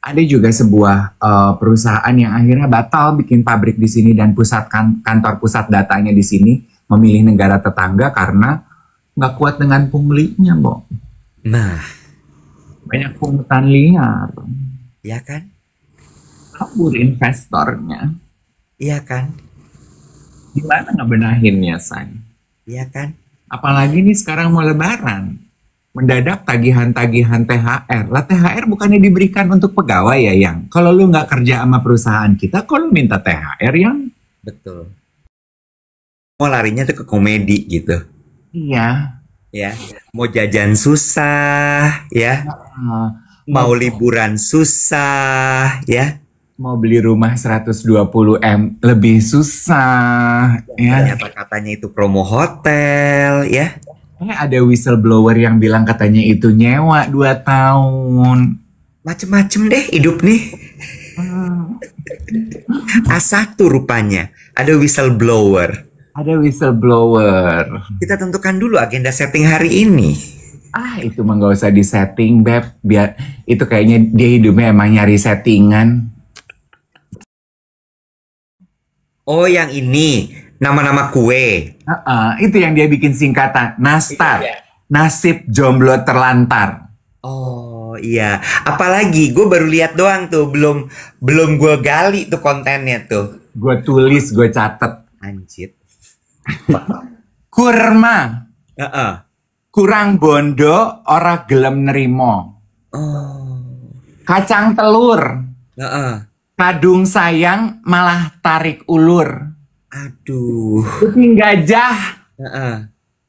Ada juga sebuah perusahaan yang akhirnya batal bikin pabrik di sini dan kantor pusat datanya di sini, memilih negara tetangga karena nggak kuat dengan punglinya, Bo. Nah, Banyak pungutan liar, iya kan? kabur investornya. Iya kan? Gimana ngebenahinnya, Say? Iya kan? Apalagi nih sekarang mau lebaran. Mendadak tagihan-tagihan THR. Lah THR bukannya diberikan untuk pegawai ya, Yang? Kalau lu nggak kerja sama perusahaan kita, kok lu minta THR, Yang? Betul. Mau larinya tuh ke komedi gitu. Iya. Ya, mau jajan susah, ya. Uh, mau, Mau liburan susah, ya. mau beli rumah 120 M lebih susah, ya. Ternyata katanya itu promo hotel, ya. Ada whistleblower yang bilang katanya itu nyewa 2 tahun. Macem-macem deh hidup nih. Hmm, A1 rupanya. Ada whistleblower. ada whistleblower. Kita tentukan dulu agenda setting hari ini. Itu mah nggak usah disetting, Beb. Biar itu kayaknya dia hidupnya emang nyari settingan. Oh, yang ini. Nama-nama kue. Itu yang dia bikin singkatan. Nastar. Iya. Nasib jomblo terlantar. Oh iya, apalagi gue baru lihat doang tuh, belum gue gali tuh kontennya tuh. Gue tulis, gue catet. Anjir. Kurma. Heeh. Kurang bondo, ora gelem nerimo. Oh. Kacang telur. Heeh. Kadung sayang malah tarik ulur. Aduh. Kuping gajah. Heeh.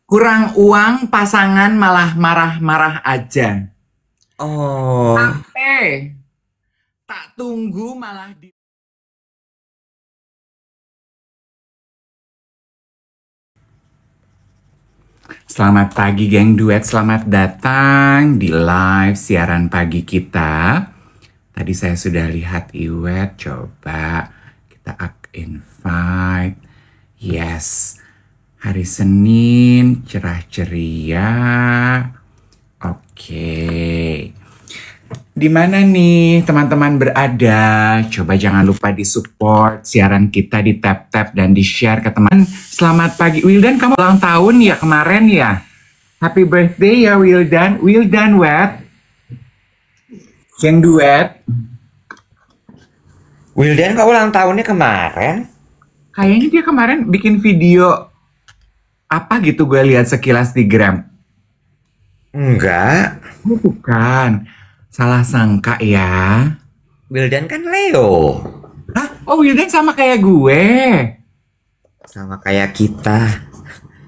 Kurang uang, pasangan malah marah-marah aja. Oh. Sampai tak tunggu malah di... Selamat pagi geng duet, selamat datang di live siaran pagi kita. Tadi saya sudah lihat Iwet, coba kita invite. Yes, hari Senin cerah ceria. Oke. Di mana nih teman-teman berada? Coba jangan lupa di-support siaran kita, di tap-tap dan di-share ke teman. Selamat pagi. Wildan, kamu ulang tahun ya kemarin ya? Happy birthday ya Wildan. Wildan Wet. Yang duet. Wildan kok ulang tahunnya kemarin? Kayaknya dia kemarin bikin video apa gitu, gue lihat sekilas di Gram. Enggak. Oh, bukan. Salah sangka ya. Wildan kan Leo. Hah? Oh, Wildan sama kayak gue. Sama kayak kita.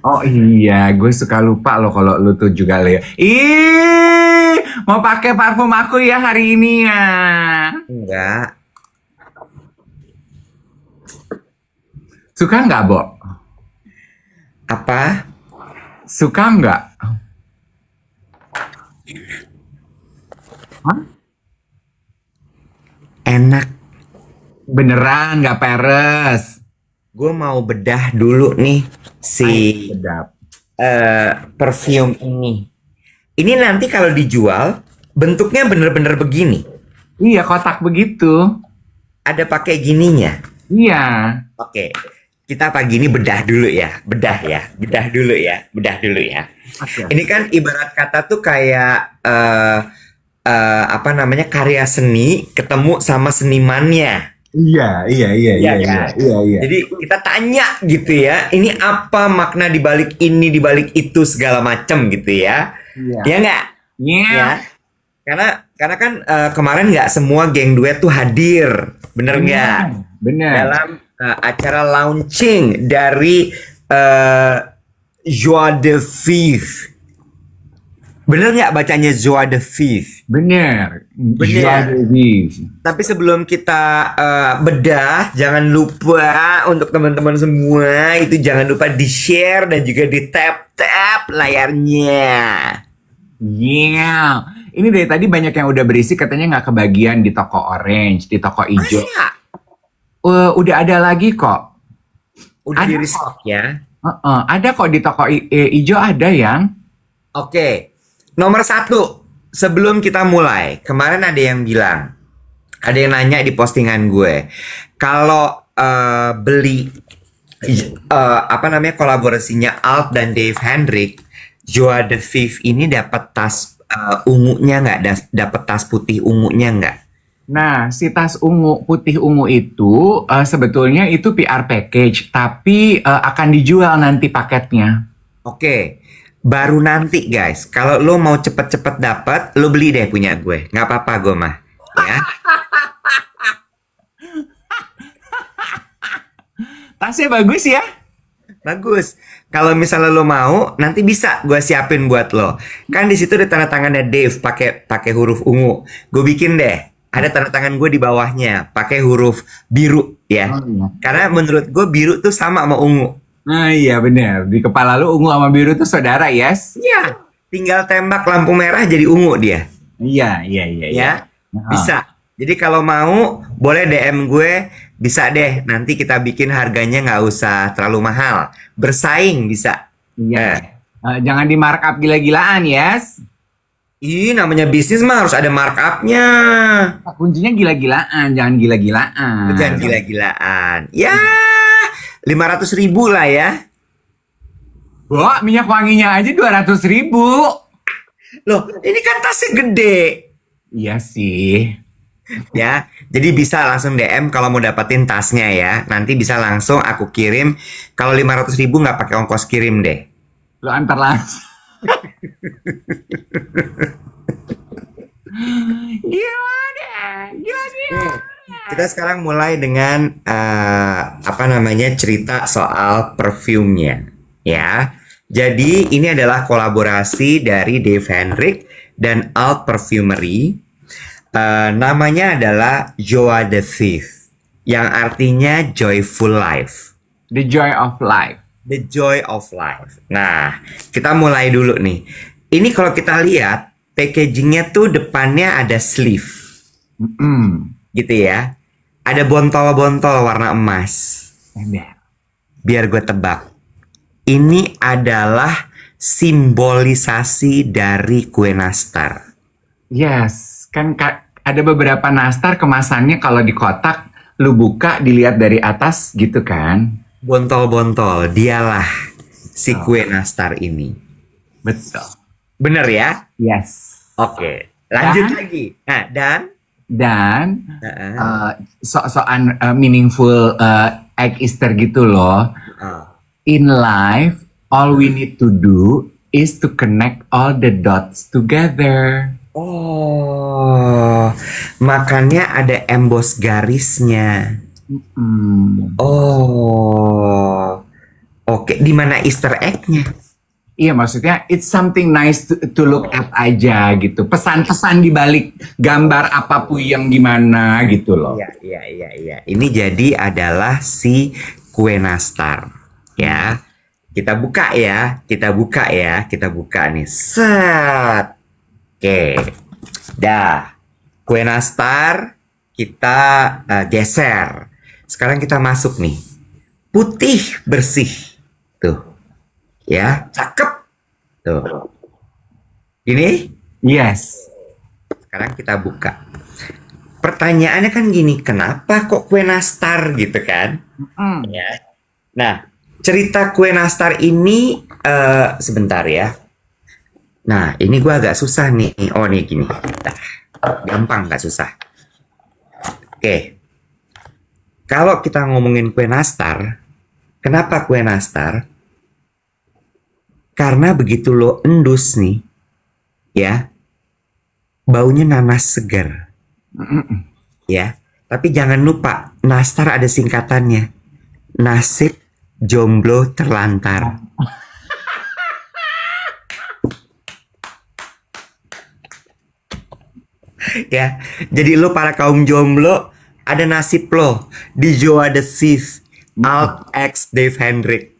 Oh iya, gue suka lupa loh kalau lu tuh juga Leo. Ih, mau pakai parfum aku ya hari ini ya. Enggak. Suka nggak, Bo? Apa? Suka nggak? Hah? Enak. Beneran nggak peres? Gue mau bedah dulu nih si Sedap. perfume ini. Ini nanti kalau dijual bentuknya bener-bener begini. Iya, kotak begitu. Ada pakai gininya. Iya. Oke. Kita pagi ini bedah dulu ya. Bedah ya. Bedah dulu ya. Bedah dulu ya. Oke. Ini kan ibarat kata tuh kayak apa namanya, karya seni ketemu sama senimannya. Iya. Kan? Jadi kita tanya gitu ya, ini apa makna dibalik ini, dibalik itu segala macam gitu ya. Iya. Ya nggak? Iya. Ya. Karena kan kemarin nggak semua geng duet tuh hadir, bener nggak? Bener. Dalam acara launching dari Joie de Vivre. Bener nggak bacanya Joie de Vivre? Bener. Bener. Bener. Tapi sebelum kita bedah, jangan lupa untuk teman-teman semua itu jangan lupa di-share dan juga di-tap-tap layarnya. Iya. Ini dari tadi banyak yang udah berisi katanya nggak kebagian di toko orange, di toko hijau. Masa? Udah ada lagi kok. Udah Ada di kok. restock ya? Ada kok di toko hijau ada yang. Oke. Nomor 1, sebelum kita mulai, kemarin ada yang bilang, Ada yang nanya di postingan gue, kalau beli apa namanya kolaborasinya Alt dan Dave Hendrik, Joa the Thief ini dapat tas ungunya nggak? Dapat tas putih ungunya nggak? Nah, si tas ungu, putih ungu itu sebetulnya itu PR package, tapi akan dijual nanti paketnya. Oke, baru nanti guys. Kalau lo mau cepet-cepet dapat, lo beli deh punya gue. Nggak apa-apa gue mah. Ya. Tasnya bagus ya? Bagus. Kalau misalnya lo mau, nanti bisa gue siapin buat lo. Kan di situ ada tanda tangannya Dave pakai huruf ungu. Gue bikin deh. Ada tanda tangan gue di bawahnya pakai huruf biru ya. Oh, iya. Karena menurut gue biru tuh sama sama ungu. Nah iya bener. Di kepala lu ungu sama biru tuh saudara, yes? Iya. Tinggal tembak lampu merah jadi ungu dia. Iya. Ya. Bisa. Jadi kalau mau boleh DM gue, bisa deh. Nanti kita bikin harganya nggak usah terlalu mahal. Bersaing bisa. Iya. Jangan di markup gila-gilaan, yes? Ih, namanya bisnis mah harus ada markupnya. Kuncinya gila-gilaan, jangan gila-gilaan. Jangan gila-gilaan. Ya, 500.000 lah ya. Wah, minyak wanginya aja 200.000. Loh, ini kan tasnya gede. Iya sih. Ya, jadi bisa langsung DM kalau mau dapetin tasnya ya. Nanti bisa langsung aku kirim. Kalau 500.000 nggak pakai ongkos kirim deh. Lu antar langsung. Gila deh, gila. Kita sekarang mulai dengan apa namanya cerita soal perfumnya, ya. Jadi ini adalah kolaborasi dari Dave Hendrik dan Alt Perfumery. Namanya adalah Joa the Thief, yang artinya joyful life. The joy of life. The joy of life. Nah, kita mulai dulu nih. Ini kalau kita lihat packagingnya tuh depannya ada sleeve, gitu ya. Ada bontol-bontol warna emas. Biar gue tebak, ini adalah simbolisasi dari kue nastar. Yes, kan ada beberapa nastar kemasannya kalau di kotak, lu buka dilihat dari atas gitu kan. Bontol-bontol, dialah si kue nastar ini. Betul. Bener ya? Yes. Oke, lanjut lagi. Nah, dan sok-sokan meaningful egg Easter gitu loh. In life, all we need to do is to connect all the dots together. Oh, makanya ada emboss garisnya. Oh, oke. Di mana Easter egg-nya? Iya, maksudnya it's something nice to look at aja gitu. Pesan-pesan di balik gambar apapun yang gimana gitu loh. Iya. Ini jadi adalah si kue nastar, ya. Kita buka nih. Set. Oke. Dah. Kue nastar kita geser. Sekarang kita masuk nih. Putih bersih. Tuh. Ya, cakep. Tuh. Ini? Yes. Sekarang kita buka. Pertanyaannya kan gini, kenapa kok kue nastar gitu kan? Ya. Nah, cerita kue nastar ini sebentar ya. Nah, ini gue agak susah nih. Oh, nih gini. Nah, gampang, gak susah. Oke. Kalau kita ngomongin kue nastar, kenapa kue nastar? Karena begitu lo endus nih, ya, baunya nanas segar. Ya, tapi jangan lupa, nastar ada singkatannya. Nasib jomblo terlantar. Ya, jadi lo para kaum jomblo, ada nasib lo di Joa the Thief, Alt X Dave Hendrik.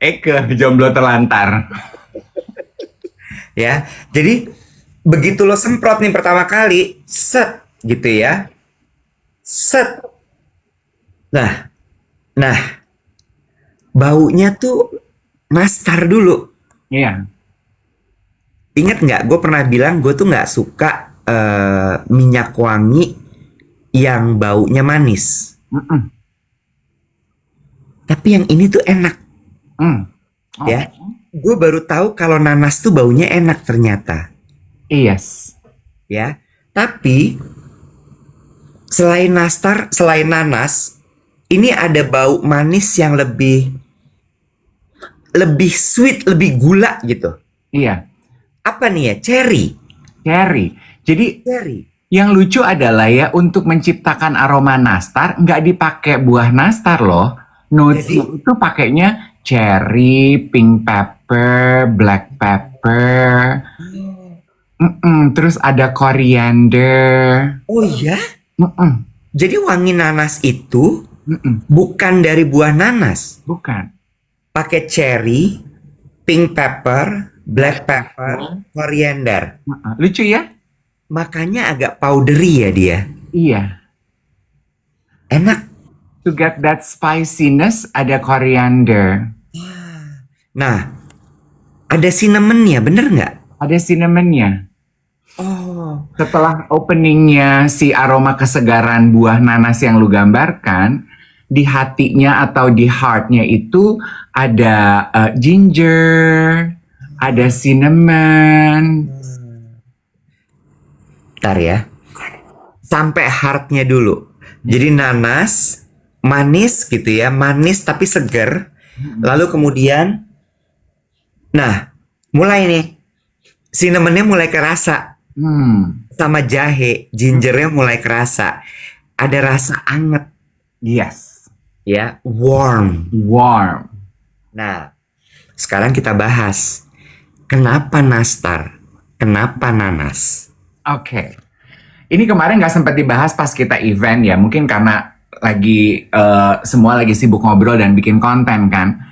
Eke jomblo terlantar. Ya, jadi begitu lo semprot nih pertama kali, set gitu ya, set. Nah, baunya tuh nastar dulu. Iya. Ingat nggak? Gue pernah bilang gue tuh nggak suka minyak wangi yang baunya manis. Tapi yang ini tuh enak. Ya, gue baru tahu kalau nanas tuh baunya enak ternyata. Yes. Ya, tapi selain nanas, ini ada bau manis yang lebih sweet, lebih gula gitu. Iya. Apa nih ya? Cherry. Jadi Cherry. yang lucu adalah ya, untuk menciptakan aroma nastar nggak dipakai buah nastar loh. Notes-nya itu pakainya cherry, pink pepper, black pepper. Terus ada coriander. Oh iya? Jadi wangi nanas itu bukan dari buah nanas. Bukan. Pakai cherry, pink pepper, black pepper, coriander. Lucu ya? Makanya agak powdery ya dia. Iya. Enak. To get that spiciness ada coriander. Nah, ada cinnamonnya, bener nggak? Ada cinnamonnya. Oh. Setelah openingnya si aroma kesegaran buah nanas yang lu gambarkan, di hatinya atau di heartnya itu ada ginger, ada cinnamon. Bentar ya. Sampai heartnya dulu. Jadi nanas, manis gitu ya, manis tapi seger. Lalu kemudian, nah, mulai nih, cinnamonnya mulai kerasa. Sama jahe, gingernya mulai kerasa. Ada rasa anget. Yes. Ya, warm. Nah, sekarang kita bahas. Kenapa nastar? Kenapa nanas? Oke. Ini kemarin nggak sempat dibahas pas kita event ya. Mungkin karena lagi semua lagi sibuk ngobrol dan bikin konten kan.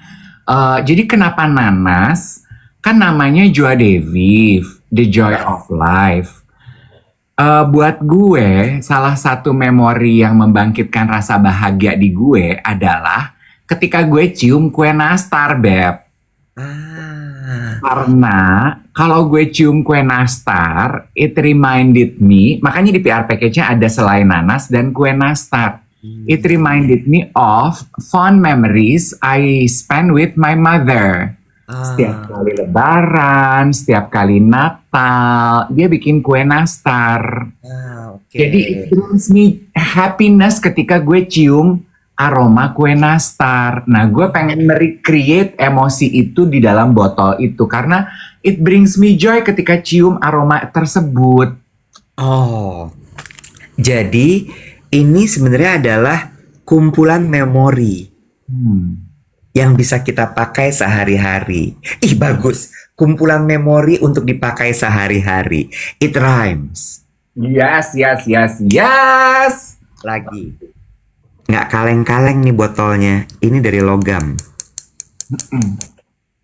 Jadi kenapa nanas? Kan namanya Joie de Vivre, the joy of life. Buat gue, salah satu memori yang membangkitkan rasa bahagia di gue adalah ketika gue cium kue nastar, Beb. Karena kalau gue cium kue nastar, it reminded me, makanya di PR package-nya ada selai nanas dan kue nastar. It reminded me of fond memories I spent with my mother. Setiap kali lebaran, setiap kali Natal, dia bikin kue nastar. Jadi it brings me happiness ketika gue cium aroma kue nastar. Nah, gue pengen merecreate emosi itu di dalam botol itu karena it brings me joy ketika cium aroma tersebut. Oh, jadi ini sebenarnya adalah kumpulan memori yang bisa kita pakai sehari-hari. Ih, bagus. Kumpulan memori untuk dipakai sehari-hari. It rhymes. Yes. Lagi. Nggak kaleng-kaleng nih botolnya. Ini dari logam.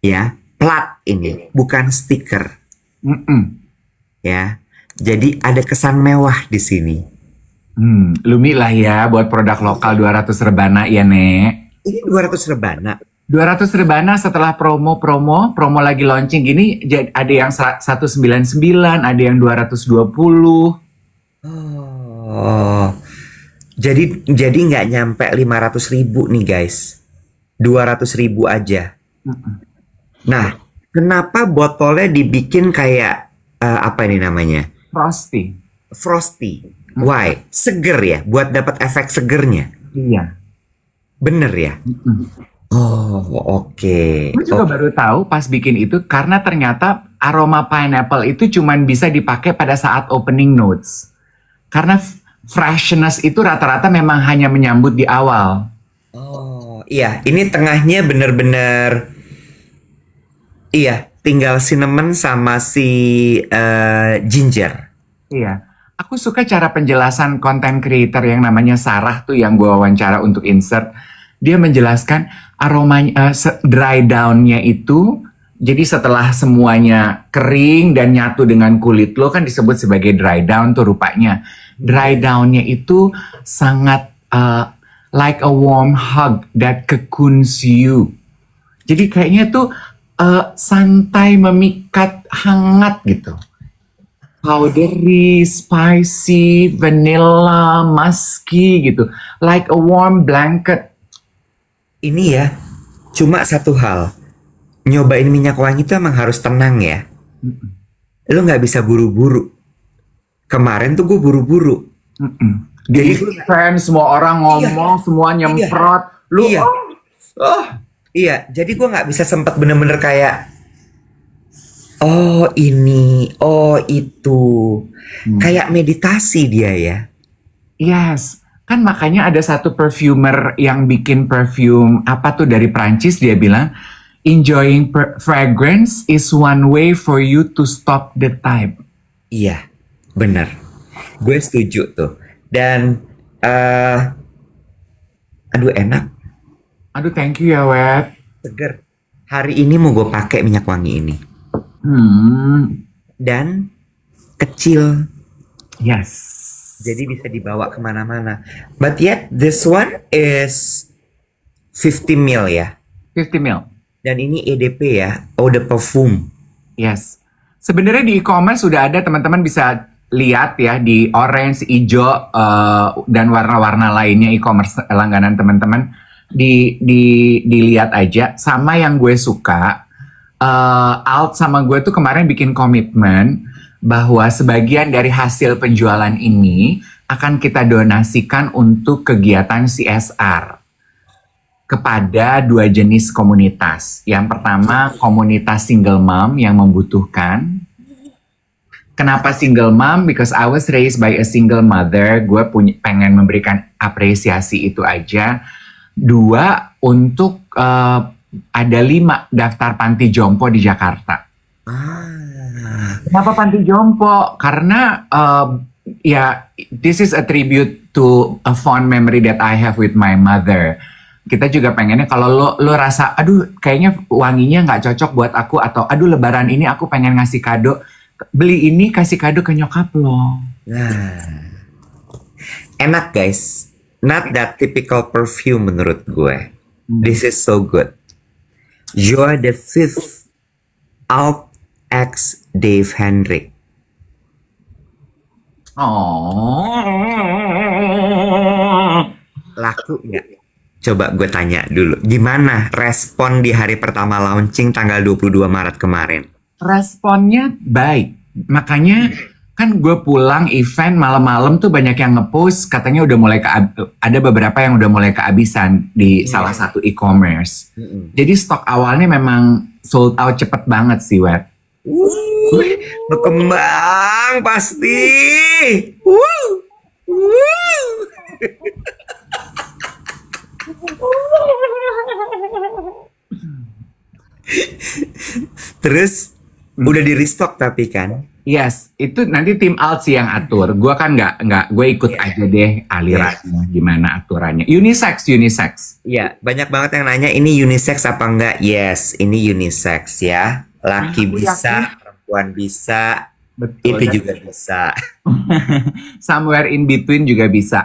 Ya, plat ini. Bukan stiker. Ya, jadi ada kesan mewah di sini. Lumi lah ya buat produk lokal 200 rebana ya, Nek. Ini 200 rebana. 200 rebana setelah promo lagi launching gini, ada yang 199, ada yang 220. Oh, jadi nggak nyampe 500.000 nih guys, 200.000 aja. Nah, kenapa botolnya dibikin kayak apa ini namanya? Frosty. Why? Seger ya, buat dapat efek segernya. Iya. Bener ya? Oh, oke. Gue juga baru tahu pas bikin itu karena ternyata aroma pineapple itu cuman bisa dipakai pada saat opening notes. Karena freshness itu rata-rata memang hanya menyambut di awal. Oh, iya. Ini tengahnya bener-bener, iya, tinggal cinnamon sama si ginger. Iya. Aku suka cara penjelasan content creator yang namanya Sarah tuh yang gue wawancara untuk insert. Dia menjelaskan aromanya, dry down-nya itu, jadi setelah semuanya kering dan nyatu dengan kulit lo kan disebut sebagai dry down tuh rupanya. Dry down-nya itu sangat like a warm hug that cocoons you. Jadi kayaknya tuh santai, memikat, hangat gitu. powdery, spicy, vanilla, musky gitu. Like a warm blanket. Ini ya, cuma satu hal. Nyobain minyak wangi itu emang harus tenang ya. Lo nggak bisa buru-buru. Kemarin tuh gue buru-buru. Di event semua orang ngomong, semua nyemprot. Lu, Iya. Iya, jadi gue nggak bisa sempet bener-bener kayak, oh ini, oh itu. Kayak meditasi dia ya. yes. Kan makanya ada satu perfumer yang bikin perfume apa tuh dari Prancis, dia bilang enjoying fragrance is one way for you to stop the time. Iya, bener. Gue setuju tuh. Dan, aduh enak, Aduh, thank you ya, Wet. seger. Hari ini mau gue pakai minyak wangi ini. Dan kecil. Yes. Jadi bisa dibawa kemana-mana. But yet, this one is 50 ml ya. 50 mil. Dan ini EDP ya, eau de parfum. Yes. Sebenarnya di e-commerce sudah ada, teman-teman bisa lihat ya di orange, hijau, dan warna-warna lainnya e-commerce langganan teman-teman. Dilihat aja. Sama yang gue suka, Alt sama gue tuh kemarin bikin komitmen bahwa sebagian dari hasil penjualan ini akan kita donasikan untuk kegiatan CSR kepada 2 jenis komunitas. Yang pertama, komunitas single mom yang membutuhkan. Kenapa single mom? Because I was raised by a single mother. Gue pengen memberikan apresiasi itu aja. 2, untuk ada 5 daftar panti jompo di Jakarta. Kenapa panti jompo? Karena ya, this is a tribute to a fond memory that I have with my mother. Kita juga pengennya kalau lo rasa, aduh kayaknya wanginya nggak cocok buat aku, atau aduh lebaran ini aku pengen ngasih kado, beli ini kasih kado ke nyokap lo. Nah, enak guys. Not that typical perfume menurut gue. This is so good. Joie de Vivre Alt X Dave Hendrik. Oh. Laku nggak? Coba gue tanya dulu. Gimana respon di hari pertama launching tanggal 22 Maret kemarin? Responnya baik. Makanya kan gue pulang event malam-malam tuh banyak yang ngepost katanya udah mulai ada beberapa yang udah mulai kehabisan di salah satu e-commerce. Jadi stok awalnya memang sold out cepet banget sih, Web. Berkembang pasti. Terus udah di restock tapi kan? Yes, itu nanti tim Alt sih yang atur. Gue kan nggak, gue ikut aja deh alirannya, gimana aturannya. Unisex. Iya, banyak banget yang nanya ini unisex apa enggak? Yes, ini unisex ya. Laki bisa, perempuan bisa, Betul, itu juga bisa. Somewhere in between juga bisa.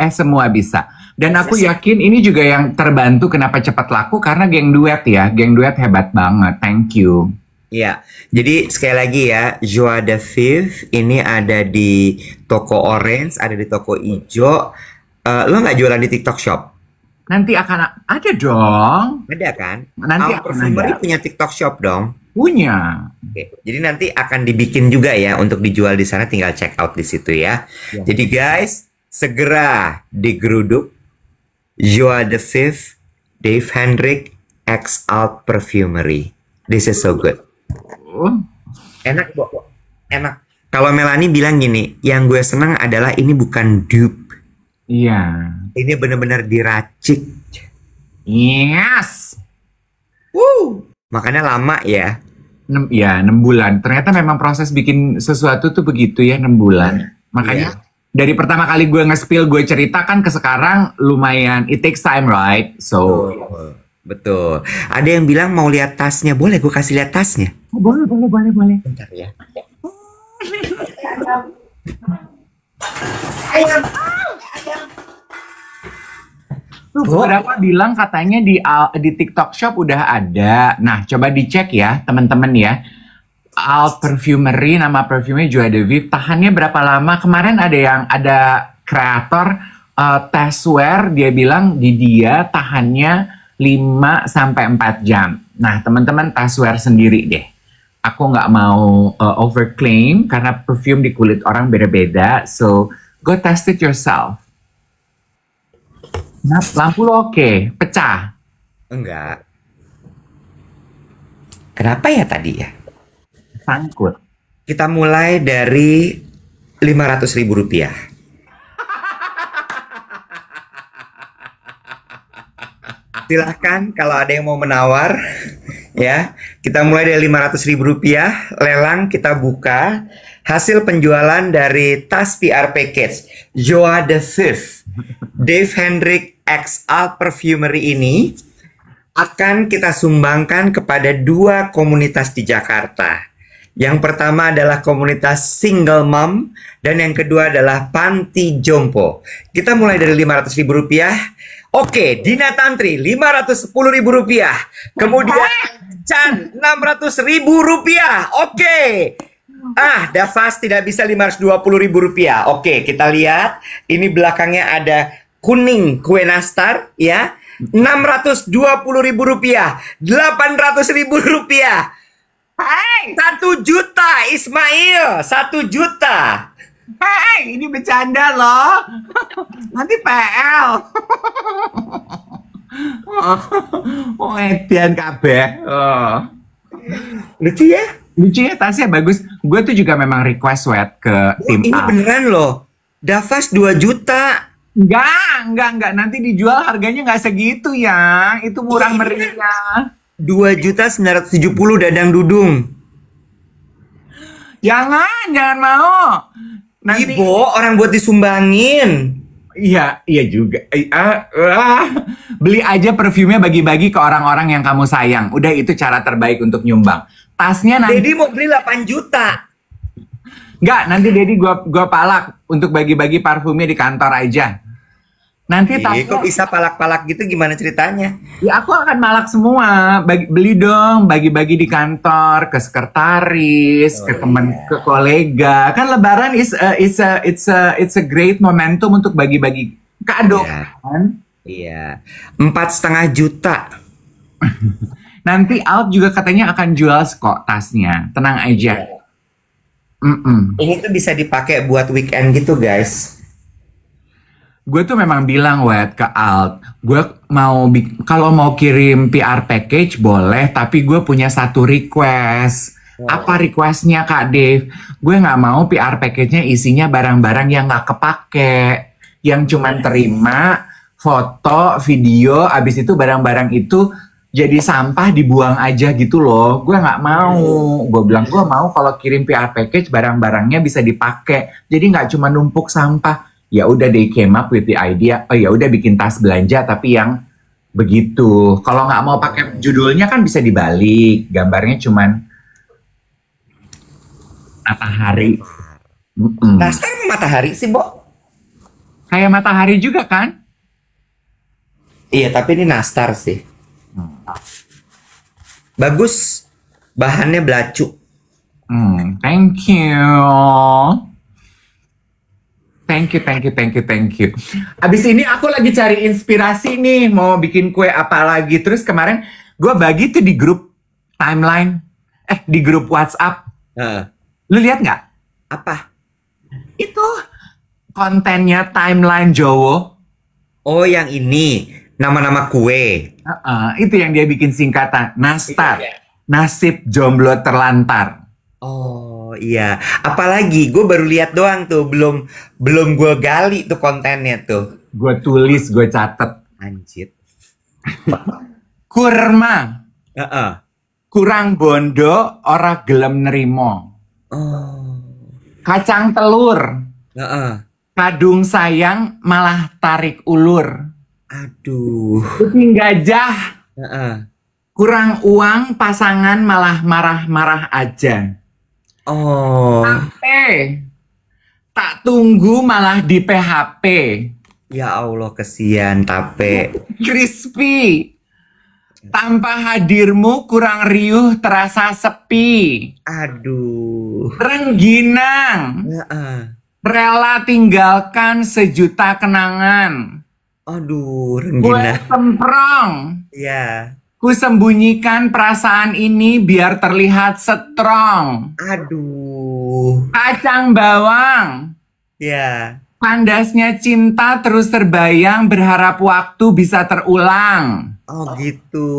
Semua bisa. Dan aku yakin ini juga yang terbantu kenapa cepat laku karena geng duet ya. Geng duet hebat banget. Thank you. Iya, jadi sekali lagi ya, Joie de Vivre ini ada di toko orange, ada di toko hijau. Lo nggak jualan di TikTok Shop? Nanti akan ada dong. Ada kan? Nanti Alt Perfumery punya TikTok Shop dong. Punya. Oke, jadi nanti akan dibikin juga ya untuk dijual di sana, tinggal check out di situ ya. Jadi guys, segera digeruduk Joie de Vivre Dave Hendrik X Alt Perfumery. This is so good. Enak, Bo. Enak. Kalau Melanie bilang gini, yang gue senang adalah ini bukan dupe. Iya. Ini benar-benar diracik. Yes. Makanya lama ya. 6 bulan. Ternyata memang proses bikin sesuatu tuh begitu ya, 6 bulan. Makanya dari pertama kali gue nge-spill, gue ceritakan ke sekarang lumayan, it takes time, right? So, betul. Ada yang bilang mau lihat tasnya. Boleh gue kasih lihat tasnya? Boleh. Bentar ya. Tuh, beberapa bilang katanya di TikTok Shop udah ada. Nah, coba dicek ya, teman-teman ya. Alt Perfumery, nama perfumnya Joie de Vivre. Tahannya berapa lama? Kemarin ada kreator test wear, dia bilang di dia tahannya 5 sampai 4 jam. Nah, teman-teman test wear sendiri deh. Aku nggak mau overclaim karena perfume di kulit orang beda-beda. So, go test it yourself. Nah, lampu lo oke, pecah. Enggak. Kenapa ya tadi ya? Sangkut. Kita mulai dari 500.000 rupiah. Silahkan kalau ada yang mau menawar, ya. Kita mulai dari 500.000 rupiah, lelang kita buka. Hasil penjualan dari tas PR package Joie de Vivre Dave Hendrik X Alt Perfumery ini akan kita sumbangkan kepada 2 komunitas di Jakarta. Yang pertama adalah komunitas single mom dan yang kedua adalah panti jompo. Kita mulai dari 500.000 rupiah. Oke, Dina Tantri 510.000 rupiah. Kemudian Chan 600.000 rupiah. Oke. Davas tidak bisa 520.000 rupiah. Oke, kita lihat. Ini belakangnya ada kuning kue nastar ya. 620.000 rupiah. 800.000 rupiah. Hai, 1 juta Ismail, 1 juta. hai, ini bercanda loh. Nanti PL. Oh, edian kabeh. Oh. Lucu ya? Lucu ya, tasnya bagus. Gue tuh juga memang request sweat ke tim Ini A. beneran loh. Davas 2 juta. Enggak. Nanti dijual harganya nggak segitu ya. Itu murah meriah. 2.970 dadang dudung. Jangan mau. Nanti Ibo, orang buat disumbangin. iya juga. Beli aja perfumnya bagi-bagi ke orang-orang yang kamu sayang. Udah, itu cara terbaik untuk nyumbang. Tasnya nanti Dedi mau beli 8 juta. enggak, nanti Dedi gua palak untuk bagi-bagi parfumnya di kantor aja. Nanti tasnya Kok bisa palak-palak gitu, gimana ceritanya? ya aku akan malak semua. Beli dong, bagi-bagi di kantor, ke sekretaris, ke teman, ke kolega. Kan Lebaran it's a great momentum untuk bagi-bagi kado Iya. kan. Iya, 4,5 juta. Nanti Alt juga katanya akan jual kok tasnya. Tenang aja. Ini tuh bisa dipakai buat weekend gitu, guys. Gue tuh memang bilang ke Alt, gue kalau mau kirim PR package boleh, tapi gue punya satu request. Apa requestnya Kak Dave? Gue nggak mau PR package-nya isinya barang-barang yang nggak kepake, yang cuman terima foto, video, abis itu barang-barang itu jadi sampah dibuang aja gitu loh. Gue nggak mau. Gue bilang gue mau kalau kirim PR package barang-barangnya bisa dipakai, jadi nggak cuma numpuk sampah. Ya udah, they came up with the idea. Oh ya udah, bikin tas belanja tapi yang begitu. Kalau nggak mau pakai judulnya kan bisa dibalik. Gambarnya cuman matahari. Nastar matahari sih, Bo. Kayak matahari juga kan? Iya, tapi ini nastar sih. Bagus. Bahannya belacu. Thank you. Thank you. Abis ini aku lagi cari inspirasi nih, mau bikin kue apa lagi. Terus kemarin gue bagi tuh di grup timeline, di grup WhatsApp. Lu lihat nggak? Apa? Itu kontennya timeline Jowo. Oh, yang ini. Nama-nama kue. Itu yang dia bikin singkatan. Nastar. Iya. Nasib jomblo terlantar. Oh iya, apalagi gue baru lihat doang tuh, belum gue gali tuh kontennya tuh. Gue tulis, gue catet. Anjir. Kurma. Heeh. Kurang bondo, ora gelem nerimo. Oh. Kacang telur. Heeh. Kadung sayang malah tarik ulur. Aduh. Kuping gajah. Heeh. Kurang uang, pasangan malah marah-marah aja. Oh. Tak tunggu malah di PHP. Ya Allah, kesian tape. Crispy. Tanpa hadirmu kurang riuh terasa sepi. Aduh. Rengginang. Heeh. Rela tinggalkan sejuta kenangan. Aduh, Gue Renggina. semprong. Ya. Ku sembunyikan perasaan ini biar terlihat strong. Aduh. Kacang bawang. Ya. Kandasnya cinta terus terbayang berharap waktu bisa terulang. Oh gitu.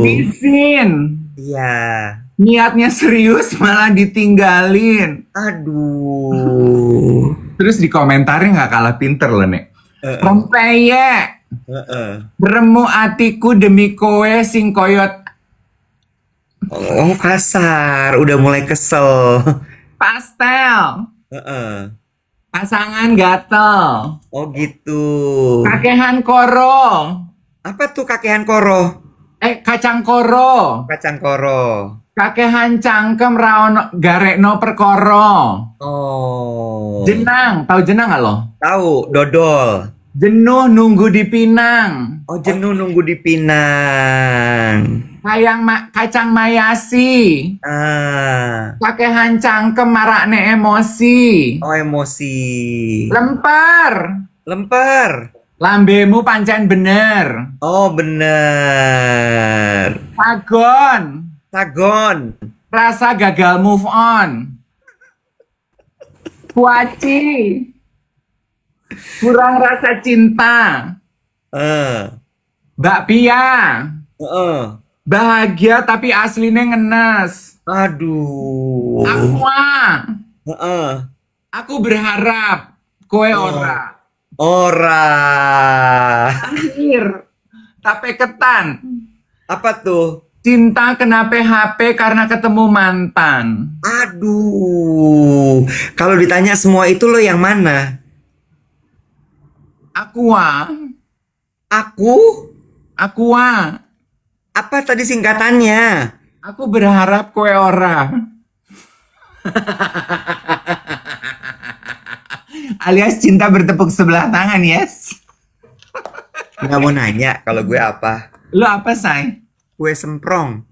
Bisin. Iya. Niatnya serius malah ditinggalin. Aduh. Terus dikomentarin nggak kalah pinter loh, Nek. Rempeyek. Beremu atiku demi kowe sing koyot Oh kasar, udah mulai kesel. pastel. Heeh. Pasangan gatel. Oh gitu. Kakehan koro. Apa tuh kakehan koro? Kacang koro. Kacang koro. Kakehan cangkem raono garekno perkoro. Oh. Jenang, tahu jenang nggak lo? Tahu, dodol. Jenuh nunggu dipinang. Oh, jenuh nunggu dipinang. Kacang mayasi. Ah. Kakehan cangkem marakne emosi. Oh, emosi. Lemper. Lemper. Lambemu pancen bener. Oh, bener. Sagon. Sagon. Rasa gagal move on. Kuaci. Kurang rasa cinta. Bakpia. Bahagia tapi aslinya ngenes. Aduh. Aqua. Aku berharap kowe ora. Ora. Akhir. Tape ketan. Apa tuh? Cinta kena PHP karena ketemu mantan. Aduh. Kalau ditanya semua itu lo yang mana? Aqua. Aku? Aqua. Apa tadi singkatannya? Aku berharap kowe ora. Alias cinta bertepuk sebelah tangan, yes. Nggak mau nanya kalau gue apa? Lu apa, say? Gue semprong.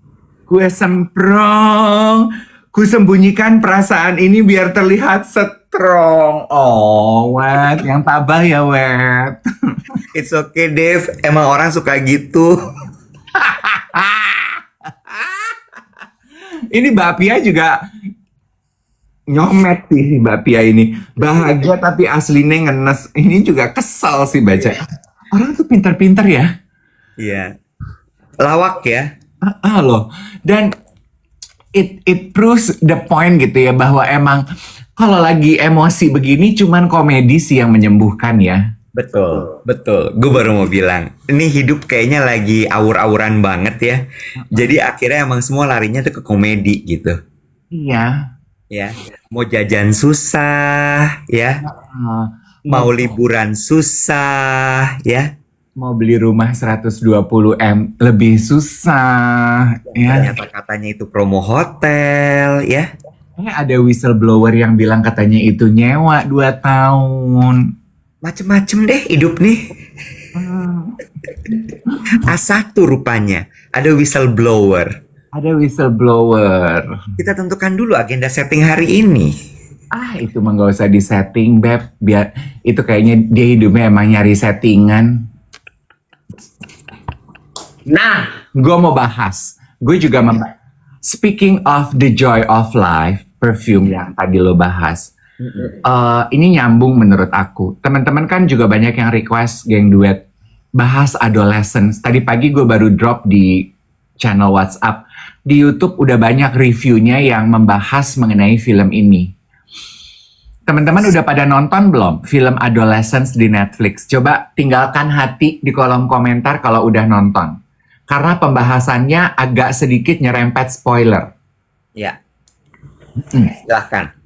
Gue semprong. Ku sembunyikan perasaan ini biar terlihat strong. Oh, Wet. Yang tabah ya, Wet. It's okay, Dave. Emang orang suka gitu. Ini Mbak Pia juga nyomet sih, Mbak Pia ini. Bahagia tapi aslinya ngenes. Ini juga kesel sih baca. Orang tuh pintar-pintar ya. Iya. Lawak ya. Loh. Dan it proves the point gitu ya, bahwa emang kalau lagi emosi begini cuman komedi sih yang menyembuhkan ya. Betul, betul. Gue baru mau bilang, ini hidup kayaknya lagi awur-awuran banget ya. Jadi akhirnya emang semua larinya tuh ke komedi gitu. Iya. Ya, mau jajan susah ya. Mau liburan susah ya. Mau beli rumah 120M lebih susah ya. Ternyata katanya itu promo hotel ya. Ada whistleblower yang bilang katanya itu nyewa 2 tahun. Macem-macem deh hidup nih. A1 rupanya. Ada whistleblower. Ada whistleblower. Kita tentukan dulu agenda setting hari ini. Itu mah gak usah disetting, Beb. Biar itu kayaknya dia hidupnya emang nyari settingan. Nah, gue mau bahas. Gue juga speaking of the joy of life, perfume yang tadi lo bahas. Ini nyambung menurut aku. Teman-teman kan juga banyak yang request geng duet bahas adolescence. Tadi pagi gue baru drop di channel WhatsApp. Di YouTube udah banyak reviewnya yang membahas mengenai film ini. Teman-teman udah pada nonton belum film Adolescence di Netflix? Coba tinggalkan hati di kolom komentar kalau udah nonton. Karena pembahasannya agak sedikit nyerempet spoiler. Ya. Silahkan.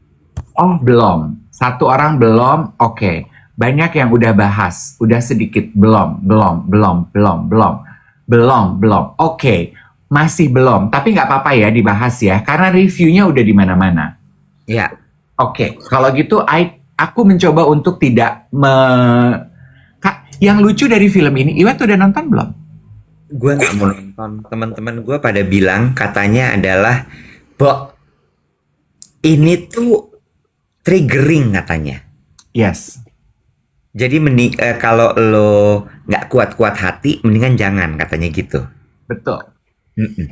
Oh, belum. Satu orang belum, oke. Banyak yang udah bahas, udah sedikit belum. Oke, masih belum. Tapi nggak apa-apa ya dibahas ya, karena reviewnya udah di mana-mana. Ya. Oke, kalau gitu aku mencoba untuk tidak Yang lucu dari film ini, Iwa tuh udah nonton belum? Gue nggak mau nonton. Teman-teman gue pada bilang katanya adalah, Bo, ini tuh triggering katanya. Yes, Jadi kalau lo nggak kuat-kuat hati, mendingan jangan katanya gitu. betul. Mm-mm.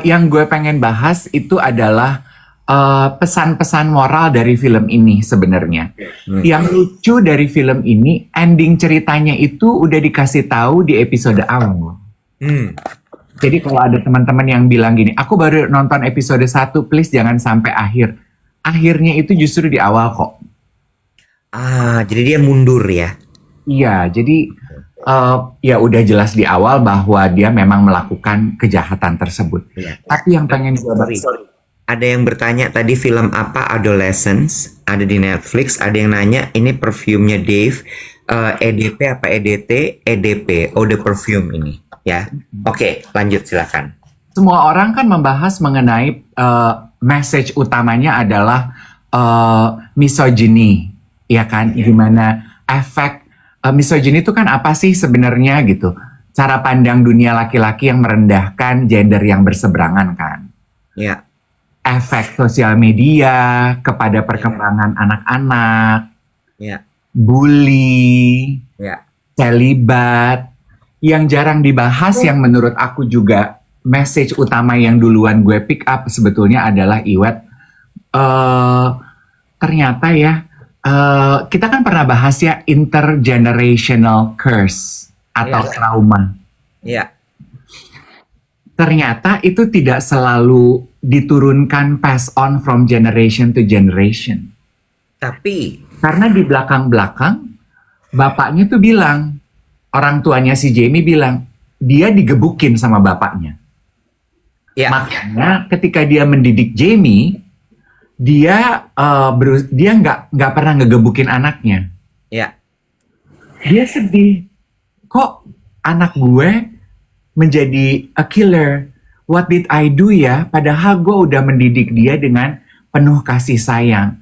Yang gue pengen bahas itu adalah pesan-pesan moral dari film ini sebenarnya. Hmm. Yang lucu dari film ini, ending ceritanya itu udah dikasih tahu di episode awal. Hmm. Jadi kalau ada teman-teman yang bilang gini, aku baru nonton episode 1, please jangan sampai akhir. Akhirnya itu justru di awal kok. Jadi dia mundur ya. Iya, jadi ya udah jelas di awal bahwa dia memang melakukan kejahatan tersebut. Iya. Tapi yang pengen gue bahas, Ada yang bertanya tadi film apa Adolescence, ada di Netflix. Ada yang nanya ini perfume-nya Dave, EDP apa EDT, EDP, oh the perfume ini ya. Oke, lanjut silakan. semua orang kan membahas mengenai message utamanya adalah misogyny, ya kan? Gimana efek misogyny itu kan apa sih sebenarnya gitu? Cara pandang dunia laki-laki yang merendahkan gender yang berseberangan kan? Ya, Efek sosial media kepada perkembangan anak-anak, ya, bully, ya. celibat, yang jarang dibahas yang menurut aku juga message utama yang duluan gue pick up sebetulnya adalah Iwet. Ternyata ya, kita kan pernah bahas ya intergenerational curse atau Iya. trauma. Ya, Ternyata itu tidak selalu diturunkan pass on from generation to generation. tapi Karena di belakang-belakang, bapaknya tuh bilang, orang tuanya si Jamie bilang, dia digebukin sama bapaknya. ya, Makanya ketika dia mendidik Jamie, dia nggak pernah ngegebukin anaknya. ya, Dia sedih. Kok anak gue menjadi a killer? What did I do ya? Padahal gue udah mendidik dia dengan penuh kasih sayang.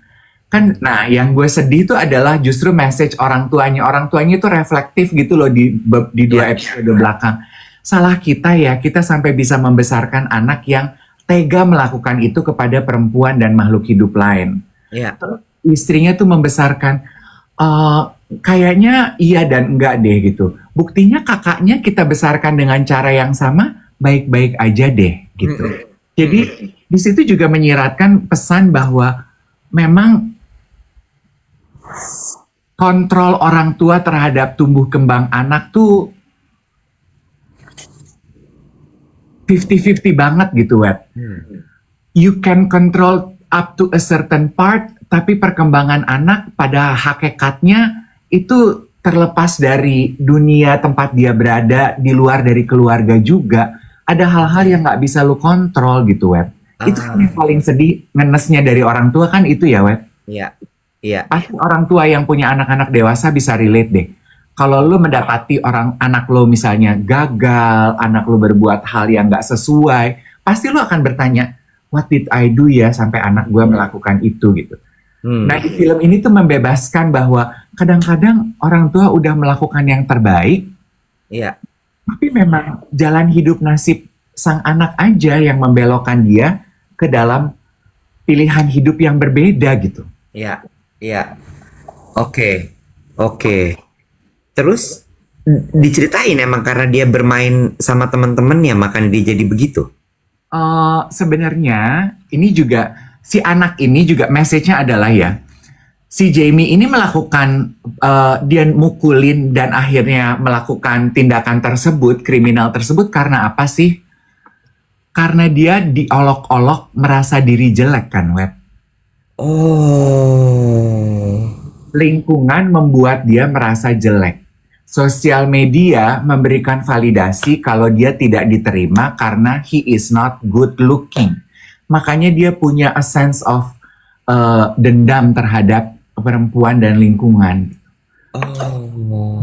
Kan, nah yang gue sedih itu adalah justru message orang tuanya. Orang tuanya itu reflektif gitu loh di dua Ya. episode belakang. Salah kita ya, kita sampai bisa membesarkan anak yang tega melakukan itu kepada perempuan dan makhluk hidup lain. ya, Istrinya tuh membesarkan, kayaknya iya dan enggak deh gitu. Buktinya kakaknya kita besarkan dengan cara yang sama, baik-baik aja deh gitu. Jadi di situ juga menyiratkan pesan bahwa memang kontrol orang tua terhadap tumbuh kembang anak tuh 50-50 banget gitu, Web. You can control up to a certain part, tapi perkembangan anak pada hakikatnya itu terlepas dari dunia tempat dia berada, di luar dari keluarga juga. Ada hal-hal yang nggak bisa lu kontrol gitu, Web. Itu kan yang paling sedih, ngenesnya dari orang tua kan itu ya, Web. ya, ya, Pasti orang tua yang punya anak-anak dewasa bisa relate deh. Kalau lu mendapati anak lo misalnya gagal, anak lo berbuat hal yang nggak sesuai, pasti lu akan bertanya, what did I do ya sampai anak gue melakukan itu gitu. Nah di film ini tuh membebaskan bahwa kadang-kadang orang tua udah melakukan yang terbaik, ya, tapi memang jalan hidup nasib sang anak aja yang membelokkan dia ke dalam pilihan hidup yang berbeda gitu. ya, ya. Oke, oke. Terus diceritain emang karena dia bermain sama teman-temannya makanya dia jadi begitu. Sebenarnya ini juga si anak ini juga message-nya adalah ya, si Jamie ini melakukan dia mukulin dan akhirnya melakukan tindakan tersebut, kriminal tersebut karena apa sih? Karena dia diolok-olok merasa diri jelek kan, Web. Oh. Lingkungan membuat dia merasa jelek. Sosial media memberikan validasi kalau dia tidak diterima karena he is not good looking. Makanya dia punya a sense of dendam terhadap perempuan dan lingkungan. Oh.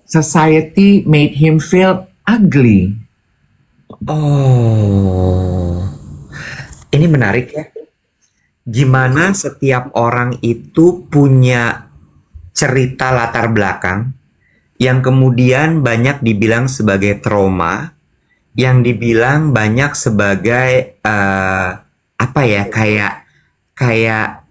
Society made him feel ugly. Oh. Ini menarik ya. Gimana setiap orang itu punya cerita latar belakang yang kemudian banyak dibilang sebagai trauma, yang dibilang banyak sebagai apa ya, kayak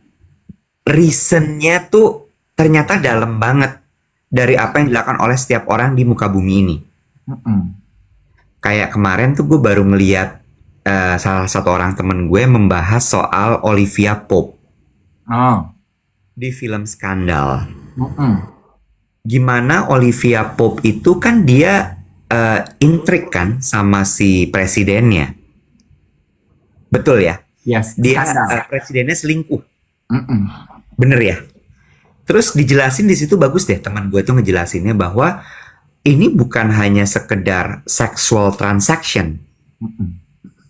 reasonnya tuh ternyata dalam banget dari apa yang dilakukan oleh setiap orang di muka bumi ini. Kayak kemarin tuh gue baru ngeliat salah satu orang temen gue membahas soal Olivia Pope di film Skandal. Gimana Olivia Pope itu kan dia intrik kan sama si presidennya. Betul ya? Yes. Dia presidennya selingkuh. Bener ya? Terus dijelasin di situ bagus deh, teman gue tuh ngejelasinnya bahwa ini bukan hanya sekedar sexual transaction.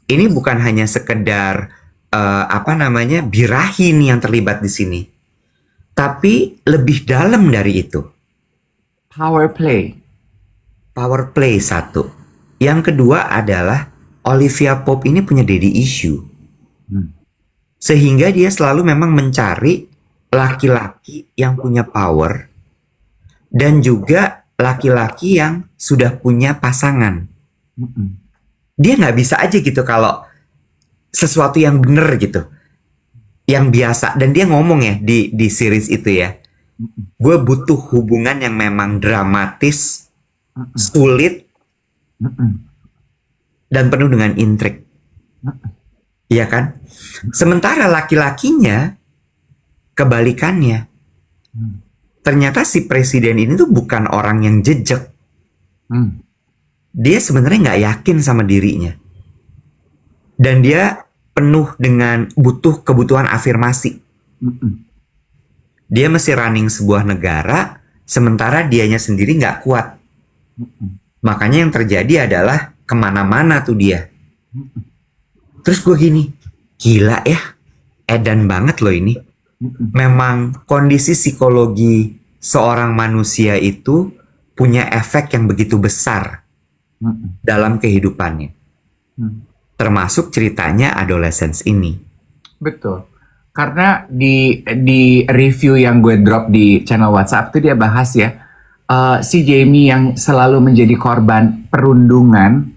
Ini bukan hanya sekedar birahi nih yang terlibat di sini. Tapi lebih dalam dari itu. Power play. Power play satu. Yang kedua adalah Olivia Pope ini punya daddy issue. Sehingga dia selalu memang mencari laki-laki yang punya power dan juga laki-laki yang sudah punya pasangan. Dia nggak bisa aja gitu kalau sesuatu yang bener gitu, yang biasa. Dan dia ngomong ya di series itu ya, gue butuh hubungan yang memang dramatis, sulit, dan penuh dengan intrik. Iya kan? Sementara laki-lakinya kebalikannya. Ternyata si presiden ini tuh bukan orang yang jejak. Dia sebenarnya nggak yakin sama dirinya. Dan dia penuh dengan kebutuhan afirmasi. Dia mesti running sebuah negara, sementara dianya sendiri nggak kuat. Makanya yang terjadi adalah kemana-mana tuh dia. Terus gue gini, gila ya, edan banget loh ini. Memang kondisi psikologi seorang manusia itu punya efek yang begitu besar dalam kehidupannya. Termasuk ceritanya adolescence ini. Betul. Karena di review yang gue drop di channel WhatsApp itu dia bahas ya, si Jamie yang selalu menjadi korban perundungan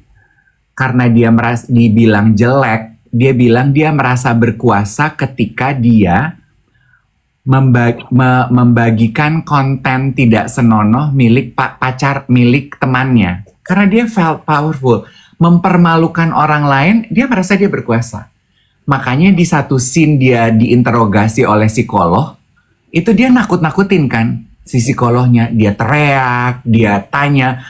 karena dia dibilang jelek, dia bilang dia merasa berkuasa ketika dia membagikan konten tidak senonoh milik milik temannya. Karena dia felt powerful, mempermalukan orang lain, dia merasa dia berkuasa. Makanya di satu scene dia diinterogasi oleh psikolog, itu dia nakut-nakutin kan si psikolognya. Dia teriak, dia tanya,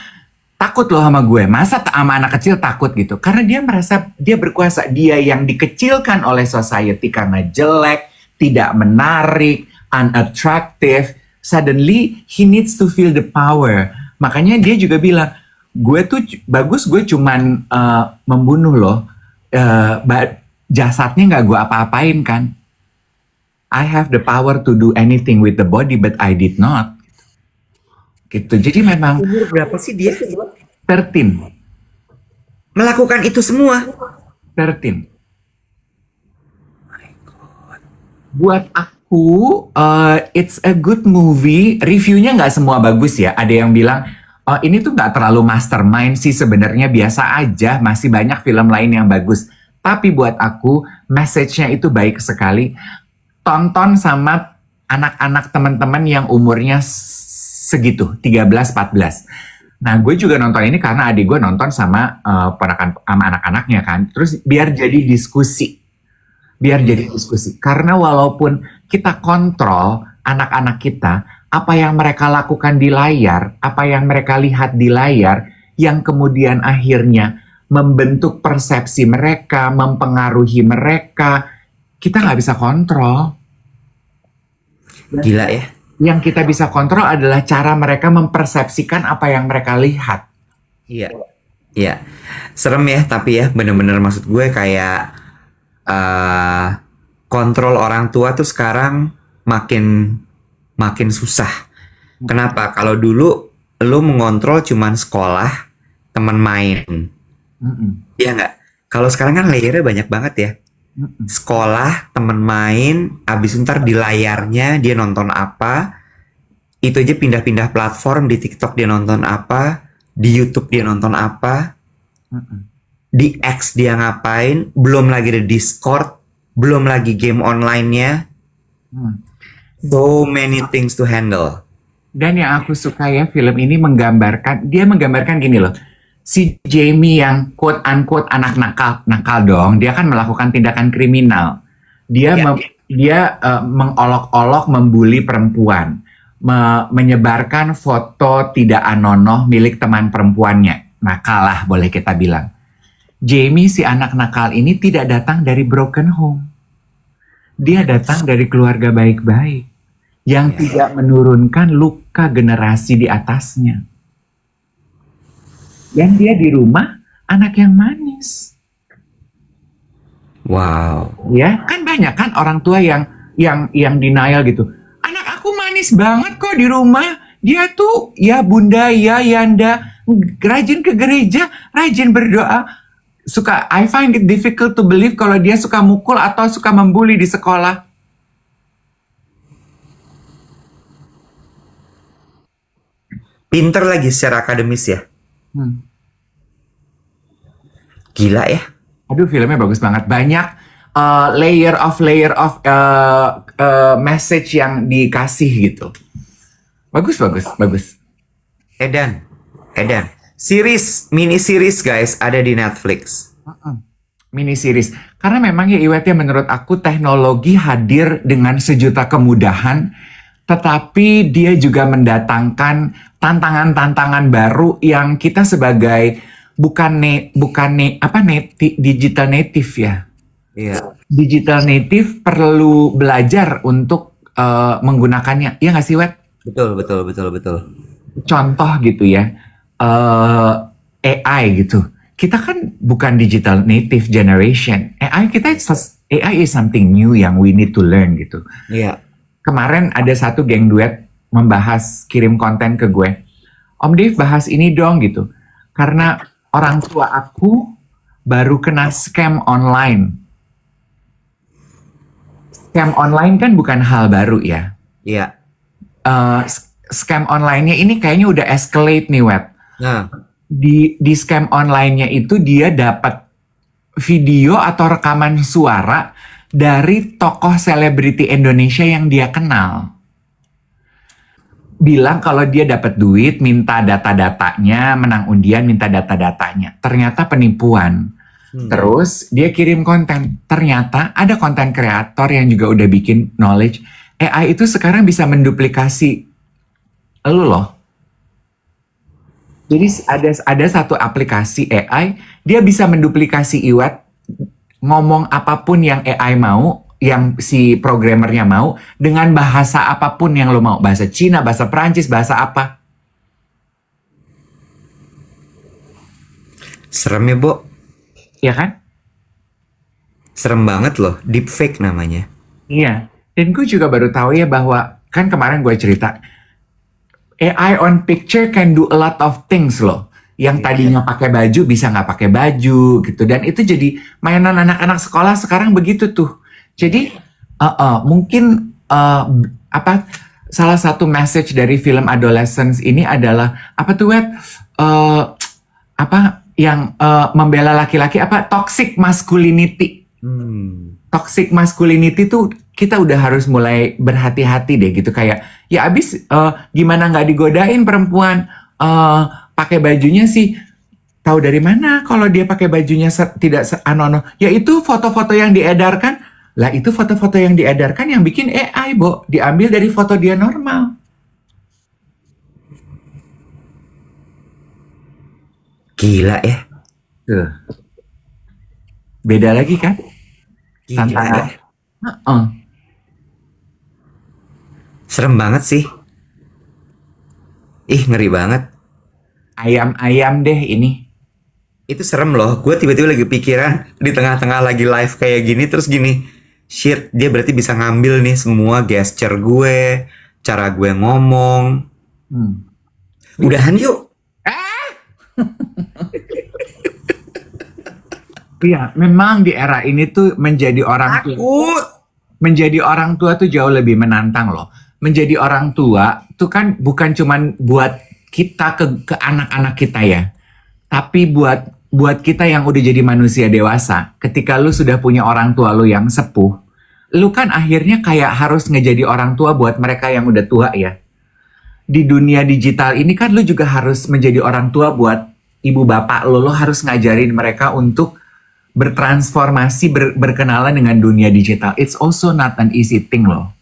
takut loh sama gue, masa sama anak kecil takut gitu. Karena dia merasa dia berkuasa, dia yang dikecilkan oleh society karena jelek, tidak menarik, unattractive. Suddenly he needs to feel the power. Makanya dia juga bilang, gue tuh bagus, gue cuman membunuh loh, jasadnya nggak gue apa-apain kan. I have the power to do anything with the body, but I did not. Gitu. Jadi memang. Umur berapa sih dia? 13. Melakukan itu semua. 13. Buat aku, it's a good movie. Reviewnya nggak semua bagus ya. Ada yang bilang, oh, ini tuh nggak terlalu mastermind sih, sebenarnya biasa aja. Masih banyak film lain yang bagus. Tapi buat aku, message-nya itu baik sekali. Tonton sama anak-anak teman-teman yang umurnya segitu, 13-14. Nah, gue juga nonton ini karena adik gue nonton sama sama anak-anaknya kan. Terus biar jadi diskusi. Karena walaupun kita kontrol anak-anak kita, apa yang mereka lakukan di layar, apa yang mereka lihat di layar, yang kemudian akhirnya membentuk persepsi mereka, mempengaruhi mereka, kita nggak bisa kontrol. Gila ya. Yang kita bisa kontrol adalah cara mereka mempersepsikan apa yang mereka lihat. Iya, iya. Serem ya, tapi ya bener-bener maksud gue kayak kontrol orang tua tuh sekarang makin susah. Kenapa? Kalau dulu lu mengontrol cuman sekolah, teman main. Iya nggak? Kalau sekarang kan layernya banyak banget ya. Sekolah, temen main, abis ntar di layarnya dia nonton apa, Itu aja pindah-pindah platform, di TikTok dia nonton apa, di YouTube dia nonton apa, di X dia ngapain, belum lagi ada Discord, belum lagi game online-nya. So many things to handle. Dan yang aku suka ya, film ini dia menggambarkan gini loh. Si Jamie yang quote unquote anak nakal dong, dia kan melakukan tindakan kriminal. Dia mengolok-olok, membuli perempuan, menyebarkan foto tidak anonoh milik teman perempuannya. Nakal lah boleh kita bilang. Jamie si anak nakal ini tidak datang dari broken home. Dia datang dari keluarga baik-baik yang tidak menurunkan luka generasi di atasnya. Dan dia di rumah anak yang manis. Wow. Ya, kan banyak kan orang tua yang denial gitu. Anak aku manis banget kok di rumah. Dia tuh ya bunda, ya yanda, rajin ke gereja, rajin berdoa. I find it difficult to believe kalau dia suka mukul atau suka membuli di sekolah. Pinter lagi secara akademis ya. Gila ya. Aduh, filmnya bagus banget. Banyak layer of message yang dikasih gitu. Bagus. Edan. Mini series guys, ada di Netflix. Mini series. Karena memang ya Iwet ya, menurut aku teknologi hadir dengan sejuta kemudahan, tetapi dia juga mendatangkan tantangan-tantangan baru yang kita sebagai digital native ya. Iya. Digital native perlu belajar untuk menggunakannya. Iya nggak sih, Wet? Betul. Contoh gitu ya, AI gitu. Kita kan bukan digital native generation. AI is something new yang we need to learn gitu. Iya. Kemarin ada satu geng duet kirim konten ke gue. Om Dave bahas ini dong gitu. Karena orang tua aku baru kena scam online. Scam online kan bukan hal baru ya. Iya. Scam online-nya ini kayaknya udah escalate nih, Wet. Nah. Di scam online-nya itu dia dapat video atau rekaman suara dari tokoh selebriti Indonesia yang dia kenal. Bilang kalau dia dapat duit, minta data-datanya, menang undian, minta data-datanya. Ternyata penipuan. Terus dia kirim konten. Ternyata ada konten kreator yang juga udah bikin knowledge. AI itu sekarang bisa menduplikasi lu loh. Jadi ada satu aplikasi AI, dia bisa menduplikasi Iwet, ngomong apapun yang AI mau, yang si programmernya mau, dengan bahasa apapun yang lo mau. Bahasa Cina, bahasa Perancis, bahasa apa. Serem ya, Bo? Iya kan? Serem banget loh, deepfake namanya. Iya, dan gue juga baru tahu ya bahwa, kan kemarin gue cerita, AI on picture can do a lot of things loh. Yang tadinya pakai baju bisa nggak pakai baju gitu. Dan itu jadi mainan anak-anak sekolah sekarang begitu tuh. Jadi mungkin salah satu message dari film Adolescence ini adalah apa tuh, Wet? Membela laki-laki, toxic masculinity. Toxic masculinity tuh kita udah harus mulai berhati-hati deh gitu, kayak ya abis gimana nggak digodain perempuan pakai bajunya sih, tahu dari mana kalau dia pakai bajunya tidak anono, ya itu foto-foto yang diedarkan lah, itu foto-foto yang diedarkan yang bikin AI, Bo, diambil dari foto dia normal. Gila ya. Tuh. Beda lagi kan? Gila tantangan. ya. Serem banget sih. Ih, ngeri banget. Ayam-ayam deh ini. Itu serem loh. Gue tiba-tiba lagi pikiran di tengah-tengah lagi live kayak gini, terus gini, shit, dia berarti bisa ngambil nih semua gesture gue, cara gue ngomong. Udahan yuk. Iya, memang di era ini tuh menjadi orang tua tuh jauh lebih menantang loh. menjadi orang tua itu kan bukan cuman buat kita ke anak-anak kita ya, tapi buat kita yang udah jadi manusia dewasa. Ketika lu sudah punya orang tua lu yang sepuh, lu kan akhirnya kayak harus ngejadi orang tua buat mereka yang udah tua ya. Di dunia digital ini kan lu juga harus menjadi orang tua buat ibu bapak lu. Lu harus ngajarin mereka untuk bertransformasi, berkenalan dengan dunia digital. It's also not an easy thing loh.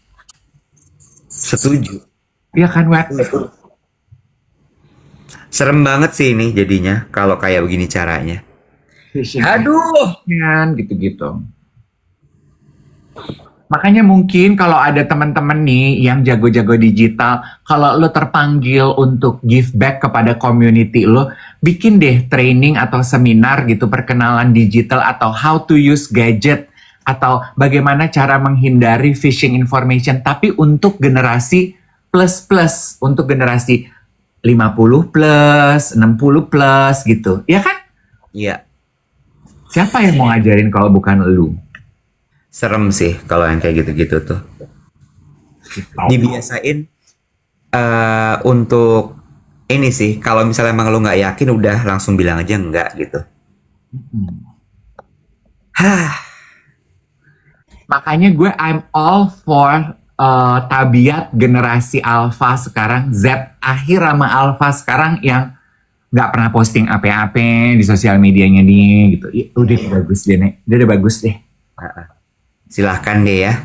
Setuju. Iya kan, Wet? Serem banget sih ini jadinya kalau kayak begini caranya. Phishing. Aduh. Kan gitu-gitu. Makanya mungkin kalau ada teman-teman nih yang jago-jago digital, kalau lo terpanggil untuk give back kepada community lo, bikin deh training atau seminar gitu, perkenalan digital atau how to use gadget, atau bagaimana cara menghindari phishing information, tapi untuk generasi plus, untuk generasi 50 plus, 60 plus gitu, ya kan? Iya. Siapa yang mau ngajarin kalau bukan lu? Serem sih kalau yang kayak gitu-gitu tuh. Dibiasain untuk ini sih, kalau misalnya emang lu nggak yakin udah langsung bilang aja enggak gitu. Makanya gue I'm all for tabiat generasi alpha sekarang, Z akhir sama alpha sekarang yang nggak pernah posting apa-apa di sosial medianya nih gitu. Ya, udah bagus deh, Nek. Udah bagus deh. Silahkan deh ya.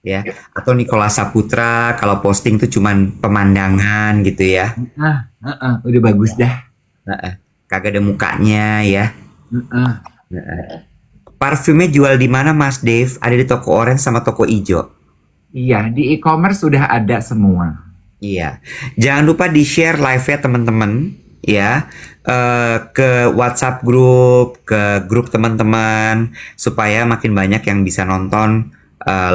Ya. Atau Nicholas Saputra kalau posting tuh cuman pemandangan gitu ya. Udah bagus dah. Kagak ada mukanya ya. Parfumnya jual di mana Mas Dave? Ada di toko orange sama toko hijau. Iya, di e-commerce sudah ada semua. Iya. Jangan lupa di-share live-nya teman-teman ya. Ke WhatsApp grup, ke grup teman-teman supaya makin banyak yang bisa nonton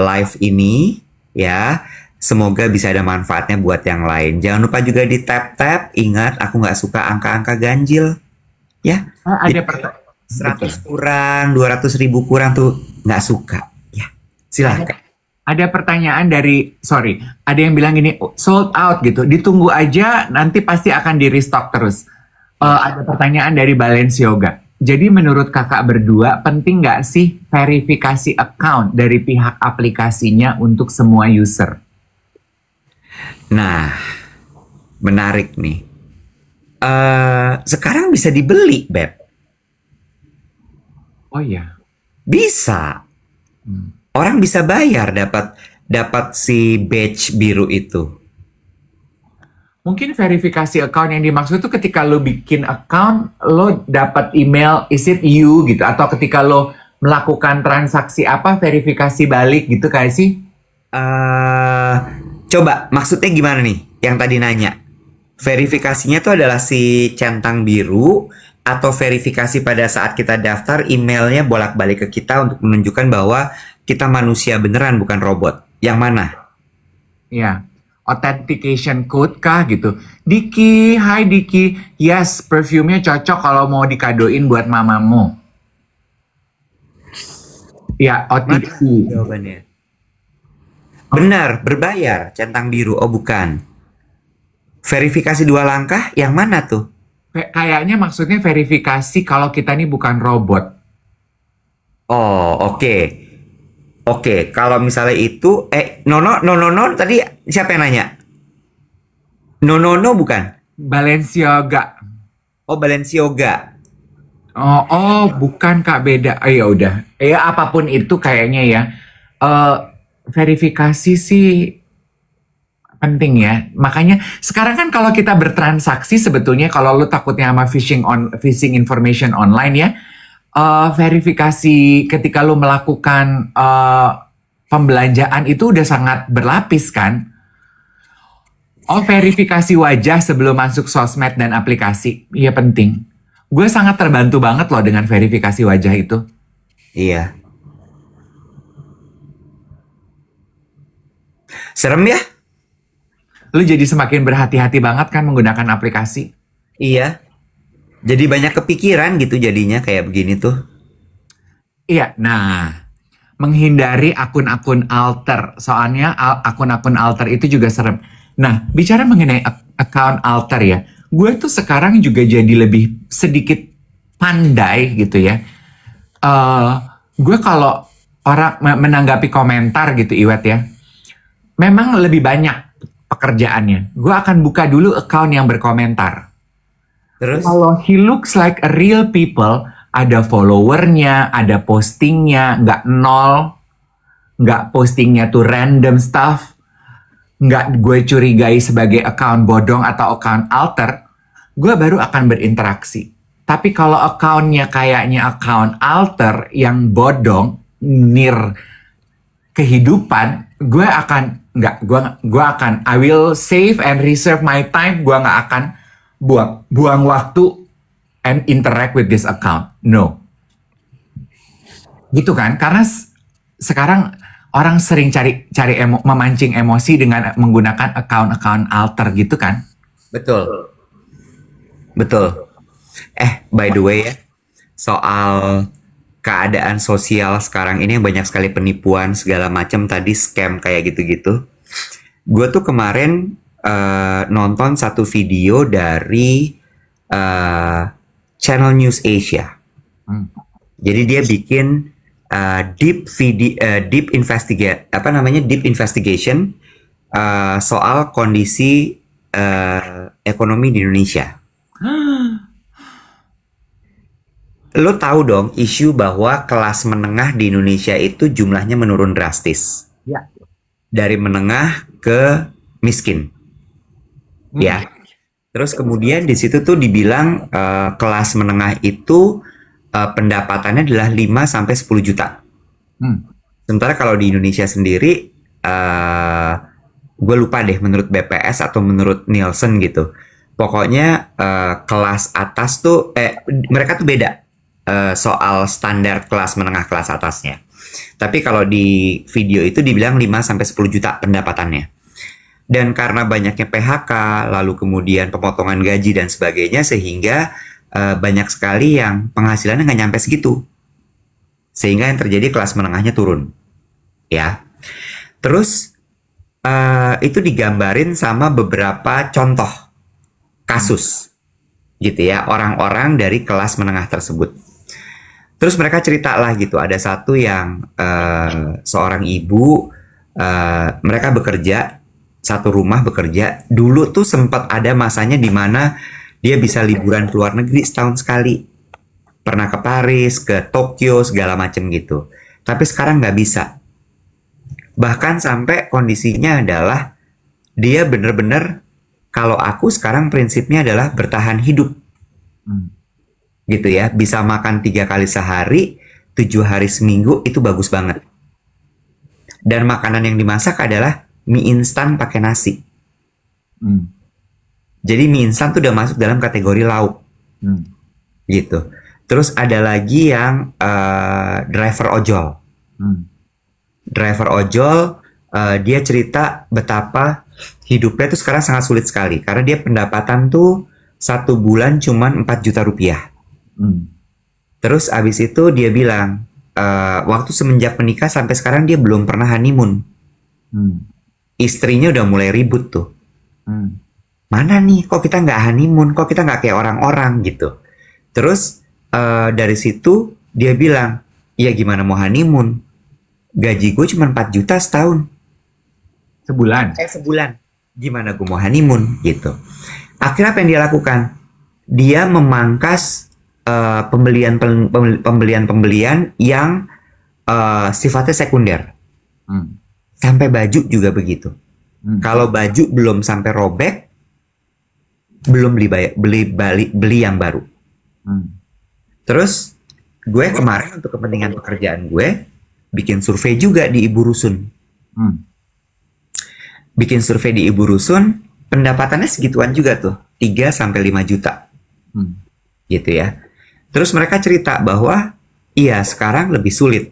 live ini ya. Semoga bisa ada manfaatnya buat yang lain. Jangan lupa juga di tap-tap. Ingat, aku nggak suka angka-angka ganjil ya. Ada 100 kurang, 200.000 kurang tuh nggak suka ya. Silahkan. Ada pertanyaan ada yang bilang gini, sold out gitu, ditunggu aja nanti pasti akan di restock terus. Ada pertanyaan dari Balenciaga. Jadi menurut kakak berdua, penting nggak sih verifikasi account dari pihak aplikasinya untuk semua user? Nah, menarik nih. Sekarang bisa dibeli, Beb. Oh iya. Bisa. Orang bisa bayar dapat si badge biru itu. Mungkin verifikasi account yang dimaksud itu ketika lo bikin account, lo dapat email, is it you gitu, atau ketika lo melakukan transaksi apa, verifikasi balik gitu kayak sih? Coba maksudnya gimana nih? Yang tadi nanya. Verifikasinya itu adalah si centang biru atau verifikasi pada saat kita daftar emailnya bolak-balik ke kita untuk menunjukkan bahwa kita manusia beneran bukan robot. Yang mana? Ya, authentication code kah gitu. Diki, hai Diki. Yes, perfume-nya cocok kalau mau dikadoin buat mamamu. Ya, OTP. Jawabannya. Benar, berbayar. Centang biru. Oh, bukan. Verifikasi 2 langkah, yang mana tuh? Kayaknya maksudnya verifikasi kalau kita ini bukan robot. Oh, oke. Oke, kalau misalnya itu, no, tadi siapa yang nanya? No, bukan? Balenciaga. Oh, Balenciaga. Oh, bukan Kak, beda. Ya udah. Ya apapun itu kayaknya ya. Verifikasi sih penting ya. Makanya sekarang kan kalau kita bertransaksi sebetulnya kalau lu takutnya sama phishing information online ya. Verifikasi ketika lo melakukan pembelanjaan itu udah sangat berlapis kan. Verifikasi wajah sebelum masuk sosmed dan aplikasi, iya penting. Gue sangat terbantu banget loh dengan verifikasi wajah itu. Iya. Serem ya? Lu jadi semakin berhati-hati banget kan menggunakan aplikasi. Iya. Jadi banyak kepikiran gitu jadinya kayak begini tuh. Iya, nah menghindari akun-akun alter. Soalnya akun-akun alter itu juga serem. Nah, bicara mengenai account alter ya, gue tuh sekarang juga jadi lebih sedikit pandai gitu ya. Gue kalau orang menanggapi komentar gitu Iwet ya, memang lebih banyak pekerjaannya. Gue akan buka dulu account yang berkomentar. Terus? Kalau he looks like a real people, ada followernya, ada postingnya, nggak nol, nggak postingnya tuh random stuff, nggak gue curigai sebagai account bodong atau account alter, gue baru akan berinteraksi. Tapi kalau accountnya kayaknya account alter yang bodong, near kehidupan, gue akan gue akan I will save and reserve my time. Gue nggak akan buang waktu and interact with this account. No. Gitu kan? Karena sekarang orang sering memancing emosi dengan menggunakan account alter gitu kan? Betul. Betul. By the way ya, soal keadaan sosial sekarang ini yang banyak sekali penipuan segala macam tadi, scam kayak gitu-gitu. Gue tuh kemarin nonton satu video dari Channel News Asia. Jadi dia bikin deep investigation soal kondisi ekonomi di Indonesia. Lo tahu dong isu bahwa kelas menengah di Indonesia itu jumlahnya menurun drastis. Ya. Dari menengah ke miskin. Ya. Terus kemudian di situ tuh dibilang kelas menengah itu pendapatannya adalah 5 sampai 10 juta. Sementara kalau di Indonesia sendiri gue lupa deh menurut BPS atau menurut Nielsen gitu. Pokoknya kelas atas tuh mereka tuh beda soal standar kelas menengah kelas atasnya. Tapi kalau di video itu dibilang 5 sampai 10 juta pendapatannya. Dan karena banyaknya PHK, lalu kemudian pemotongan gaji dan sebagainya, sehingga banyak sekali yang penghasilannya nggak nyampe segitu. Sehingga yang terjadi kelas menengahnya turun. Ya. Terus itu digambarin sama beberapa contoh kasus. Gitu ya, orang-orang dari kelas menengah tersebut. Terus mereka cerita lah gitu, ada satu yang seorang ibu, mereka bekerja, satu rumah bekerja. Dulu tuh sempat ada masanya di mana dia bisa liburan ke luar negeri setahun sekali. Pernah ke Paris, ke Tokyo, segala macem gitu. Tapi sekarang nggak bisa. Bahkan sampai kondisinya adalah dia bener-bener, kalau aku sekarang prinsipnya adalah bertahan hidup. Gitu ya, bisa makan 3 kali sehari, 7 hari seminggu, itu bagus banget. Dan makanan yang dimasak adalah mie instan pakai nasi. Jadi mie instan tuh udah masuk dalam kategori lauk. Gitu. Terus ada lagi yang driver ojol. Driver ojol, dia cerita betapa hidupnya tuh sekarang sangat sulit sekali. Karena dia pendapatan tuh 1 bulan cuman 4 juta rupiah. Terus abis itu dia bilang, waktu semenjak menikah sampai sekarang dia belum pernah honeymoon. Istrinya udah mulai ribut tuh. Mana nih, kok kita nggak honeymoon, kok kita nggak kayak orang-orang gitu. Terus dari situ dia bilang, ya gimana mau honeymoon? Gaji gue cuma 4 juta setahun. Sebulan? Sebulan. Gimana gue mau honeymoon gitu. Akhirnya apa yang dia lakukan? Dia memangkas pembelian yang sifatnya sekunder. Sampai baju juga begitu. Kalau baju belum sampai robek, belum beli yang baru. Terus gue kemarin untuk kepentingan pekerjaan gue bikin survei juga di Ibu Rusun. Bikin survei di Ibu Rusun, pendapatannya segituan juga tuh, 3 sampai 5 juta. Gitu ya. Terus mereka cerita bahwa iya sekarang lebih sulit.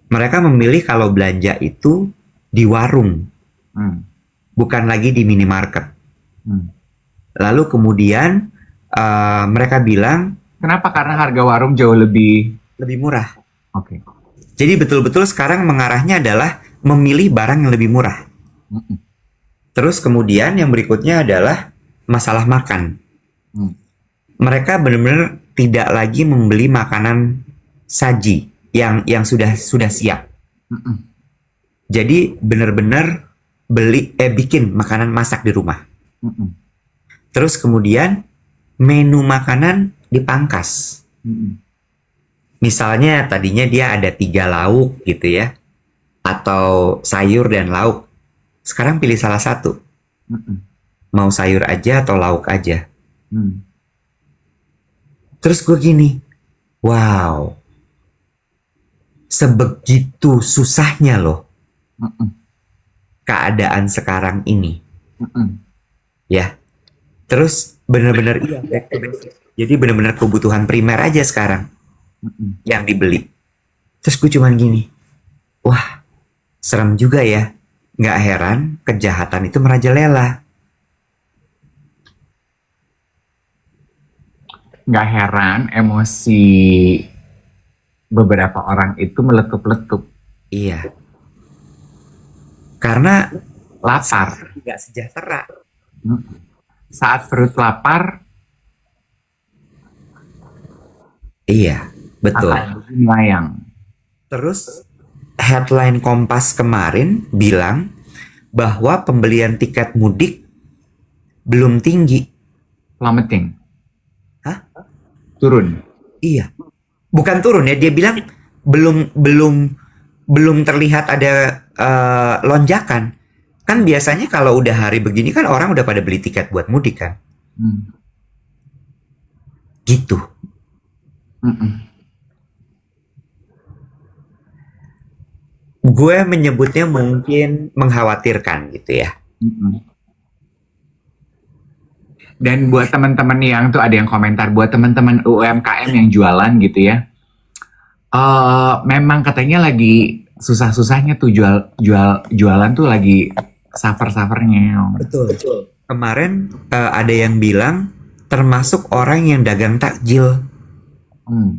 Mereka memilih kalau belanja itu di warung. Bukan lagi di minimarket. Lalu kemudian mereka bilang, kenapa? Karena harga warung jauh lebih murah. Oke. Jadi betul-betul sekarang mengarahnya adalah memilih barang yang lebih murah. Mm-mm. Terus kemudian yang berikutnya adalah masalah makan. Mm. Mereka benar-benar tidak lagi membeli makanan saji yang sudah siap. Mm-mm. Jadi benar-benar bikin makanan masak di rumah. Mm-mm. Terus kemudian menu makanan dipangkas. Mm-mm. Misalnya tadinya dia ada 3 lauk gitu ya, atau sayur dan lauk. Sekarang pilih salah satu. Mm-mm. Mau sayur aja atau lauk aja. Mm. Terus gue gini, wow, sebegitu susahnya loh Mm-mm. keadaan sekarang ini, Mm-mm. ya. Terus benar-benar iya, jadi benar-benar kebutuhan primer aja sekarang Mm-mm. yang dibeli. Terus gue cuman gini, wah, serem juga ya. Nggak heran kejahatan itu merajalela. Nggak heran emosi beberapa orang itu meletup-letup. Iya, karena Lapar. nggak sejahtera. Saat perut lapar, Iya, betul. akan melayang. Terus headline Kompas kemarin bilang bahwa pembelian tiket mudik belum tinggi. Plummeting. Hah? Turun. Iya. Bukan turun ya, dia bilang belum terlihat ada lonjakan. Kan biasanya kalau udah hari begini kan orang udah pada beli tiket buat mudik kan. Hmm. Gitu. Mm-mm. Gue menyebutnya mungkin mengkhawatirkan gitu ya. Mm-mm. Dan buat teman-teman yang tuh ada yang komentar, buat teman-teman UMKM yang jualan gitu ya, memang katanya lagi susah-susahnya tuh jualan tuh lagi suffer-suffernya. Betul. Kemarin ada yang bilang termasuk orang yang dagang takjil. Hmm.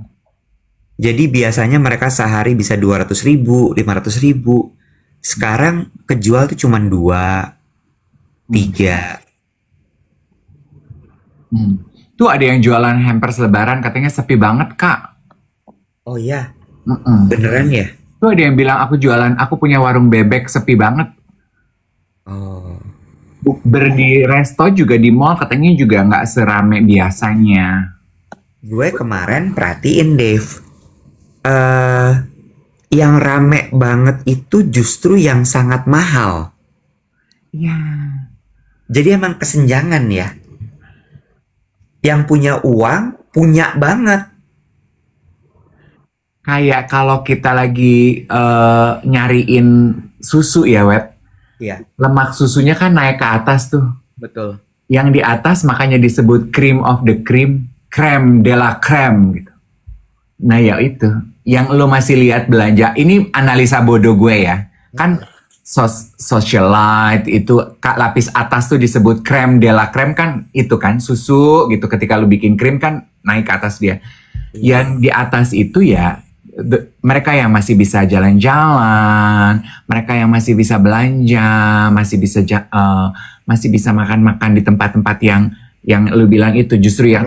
Jadi biasanya mereka sehari bisa 200.000, 500.000. Sekarang kejual tuh cuma 2, 3. Tuh ada yang jualan hampers lebaran katanya sepi banget kak. Oh iya, Mm-mm. beneran ya? Tuh ada yang bilang aku punya warung bebek sepi banget. Oh, Bukber di resto juga di mall katanya juga nggak serame biasanya. gue kemarin perhatiin Dave, yang rame banget itu justru yang sangat mahal. Iya. Jadi emang kesenjangan ya. Yang punya uang, punya banget. Kayak kalau kita lagi nyariin susu ya, Web. Iya, Lemak susunya kan naik ke atas tuh. betul. Yang di atas makanya disebut cream of the cream, creme de la creme gitu. Nah ya itu, yang lo masih lihat belanja, ini analisa bodoh gue ya. Kan socialite itu lapis atas tuh disebut creme de la creme kan itu kan susu gitu, ketika lo bikin krim kan naik ke atas dia. Yang di atas itu ya mereka yang masih bisa jalan-jalan, mereka yang masih bisa belanja, masih bisa makan-makan di tempat-tempat yang lu bilang itu justru yang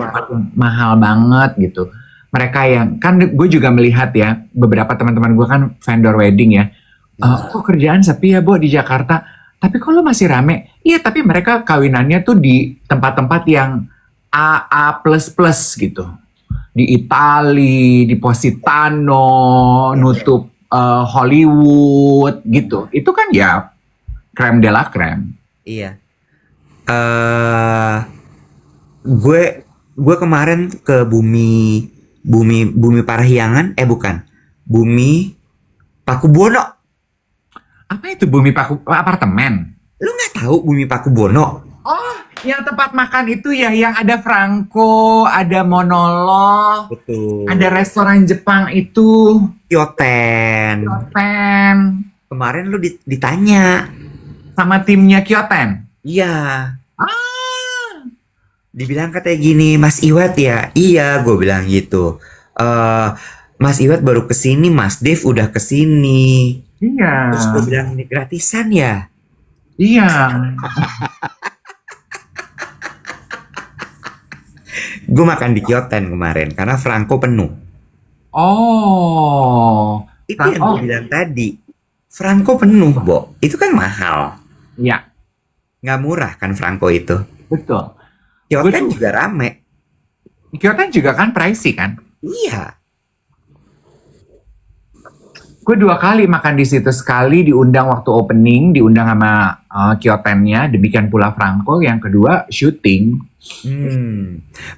mahal banget gitu. Mereka yang kan gue juga melihat ya, beberapa teman-teman gue kan vendor wedding ya. Kok kerjaan sepi ya Bo di Jakarta, tapi kok lu masih rame? Iya, tapi mereka kawinannya tuh di tempat-tempat yang AA++ gitu. Di Itali, di Positano, nutup Hollywood gitu. Itu kan ya creme de la creme. Iya. Gue kemarin ke Bumi Parahyangan, bukan. Bumi Pakubono. Apa itu Bumi apartemen? Lu nggak tahu Bumi Pakubono? Oh, yang tempat makan itu ya, yang ada Franco, ada Monolog, Betul. ada restoran Jepang itu, Kyoten. Kyoten, Kemarin lu ditanya. sama timnya Kyoten. Iya. Ah, Dibilang katanya gini, Mas Iwat ya? Iya, gue bilang gitu. Mas Iwat baru kesini, Mas Dev udah kesini. Iya. Terus gue bilang ini gratisan ya. Iya. Gue makan di Kyoten kemarin karena Franco penuh. Oh. Itu yang gue bilang tadi. Franco penuh, Bo. Itu kan mahal. Iya. Nggak murah kan Franco itu. Betul. Kyoten juga rame. Kyoten juga kan pricey kan? Iya. Gue 2 kali makan di situ, sekali diundang waktu opening, diundang sama Kyotennya, demikian pula Franco. Yang kedua syuting.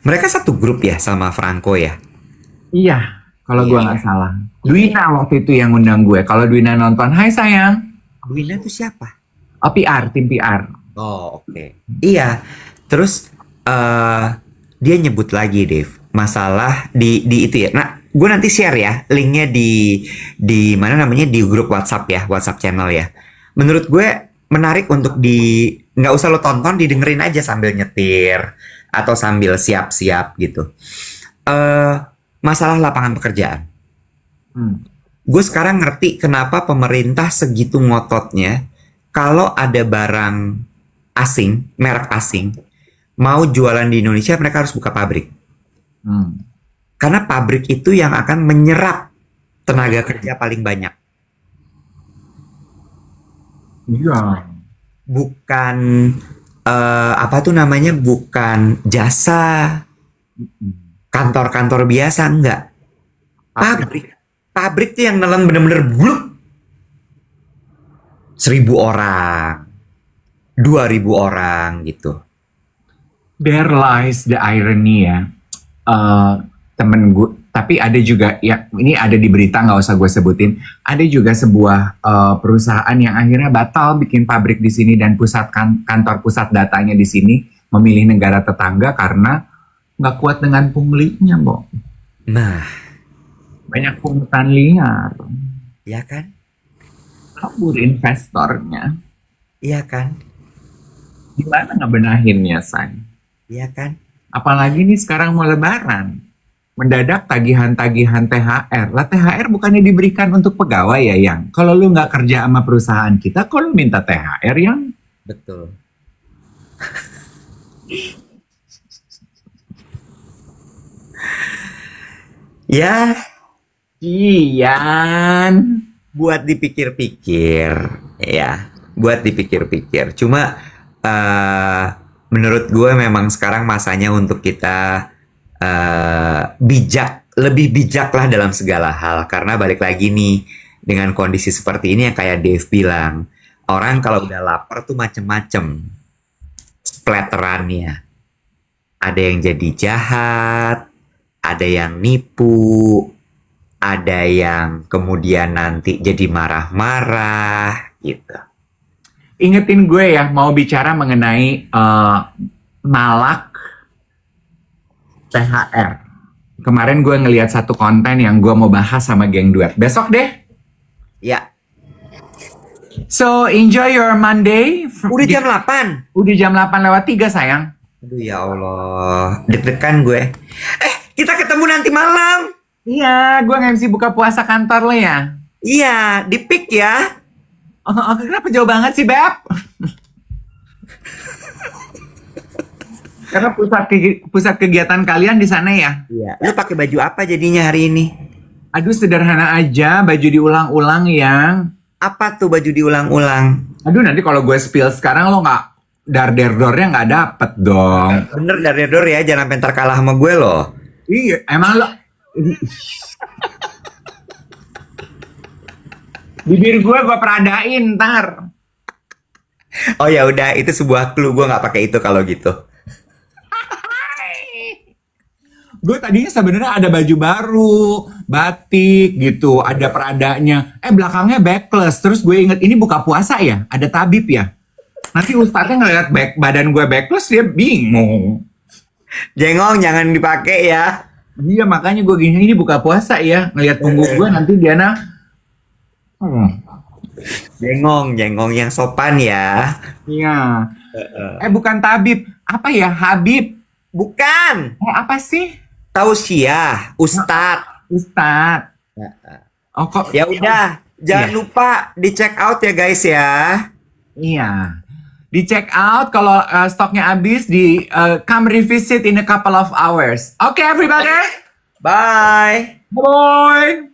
Mereka satu grup ya sama Franco ya? Iya, kalau gue nggak salah. Dwina waktu itu yang undang gue. Kalau Dwina nonton, hai sayang. Dwina itu siapa? Oh, PR, tim PR. Oh, oke. Iya. Terus dia nyebut lagi, Dev, masalah di itu ya. Nah, gue nanti share ya linknya di mana namanya, di grup WhatsApp ya, WhatsApp channel ya. Menurut gue menarik untuk nggak usah lo tonton, didengerin aja sambil nyetir atau sambil siap-siap gitu. Masalah lapangan pekerjaan. Gue sekarang ngerti kenapa pemerintah segitu ngototnya kalau ada barang asing, merek asing, mau jualan di Indonesia, mereka harus buka pabrik. Karena pabrik itu yang akan menyerap tenaga kerja paling banyak. Iya. Bukan apa tuh namanya, bukan jasa, kantor-kantor biasa, enggak. Pabrik tuh yang nelen bener-bener bluk. 1.000 orang, 2.000 orang gitu. There lies the irony ya. Temen gue, tapi ada juga ya, ini ada di berita, nggak usah gue sebutin. Ada juga sebuah perusahaan yang akhirnya batal bikin pabrik di sini dan kantor pusat datanya di sini, memilih negara tetangga karena nggak kuat dengan punglinya, Bo. Nah, banyak pungutan liar. ya kan? Kabur investornya. Iya kan? Gimana ngebenahinnya, Say? Iya kan? Apalagi nih sekarang mau lebaran. Mendadak tagihan-tagihan THR. Lah THR bukannya diberikan untuk pegawai ya, Yang? Kalau lu nggak kerja sama perusahaan kita, kok lu minta THR, Yang? Betul. Ya, Ian. buat dipikir-pikir, ya. Buat dipikir-pikir. Cuma menurut gue memang sekarang masanya untuk kita lebih bijak lah dalam segala hal. Karena balik lagi nih, dengan kondisi seperti ini yang kayak Dave bilang, orang kalau udah lapar tuh macem-macem splatterannya. Ada yang jadi jahat, ada yang nipu, ada yang kemudian nanti jadi marah-marah gitu. Ingetin gue ya, mau bicara mengenai malak THR. Kemarin gue ngeliat satu konten yang gue mau bahas sama geng duet. Besok deh. Ya. So, enjoy your Monday. Udah jam 8. Udah jam 8:03, sayang. Aduh ya Allah, deg-degan gue. Kita ketemu nanti malam. Iya, gue nge-MC buka puasa kantor lo ya. Iya, di PIK ya. Oh, kenapa jauh banget sih, Beb? Karena pusat kegiatan kalian di sana ya? Iya. Lu pakai baju apa jadinya hari ini? Aduh, sederhana aja, baju diulang-ulang, Yang. Apa tuh baju diulang-ulang? Aduh, nanti kalau gue spill sekarang lo nggak dar-der-dornya nggak dapet dong. Bener dari dor ya, jangan sampai ntar kalah sama gue loh. Iya, emang lo. Bibir gue peradain ntar. Oh ya udah, itu sebuah clue, gue nggak pakai itu kalau gitu. Gue tadinya sebenarnya ada baju baru, batik gitu, ada peradanya. Belakangnya backless. Terus gue inget ini buka puasa ya, ada tabib ya. Nanti ustadznya ngeliat badan gue backless, dia bingung. Jengong jangan dipakai ya. Iya, makanya gue gini, ini buka puasa ya. Ngeliat punggung gue nanti Diana. Jengong yang sopan ya. Iya. Bukan tabib. Apa ya, Habib? Bukan. Apa sih? Tausiah, Ustadz. Ustadz. Oh kok? Ya udah, jangan Iya. lupa di check out ya guys ya. Iya. Di check out kalau stoknya habis di come revisit in a couple of hours. Okay, everybody. Bye. Bye.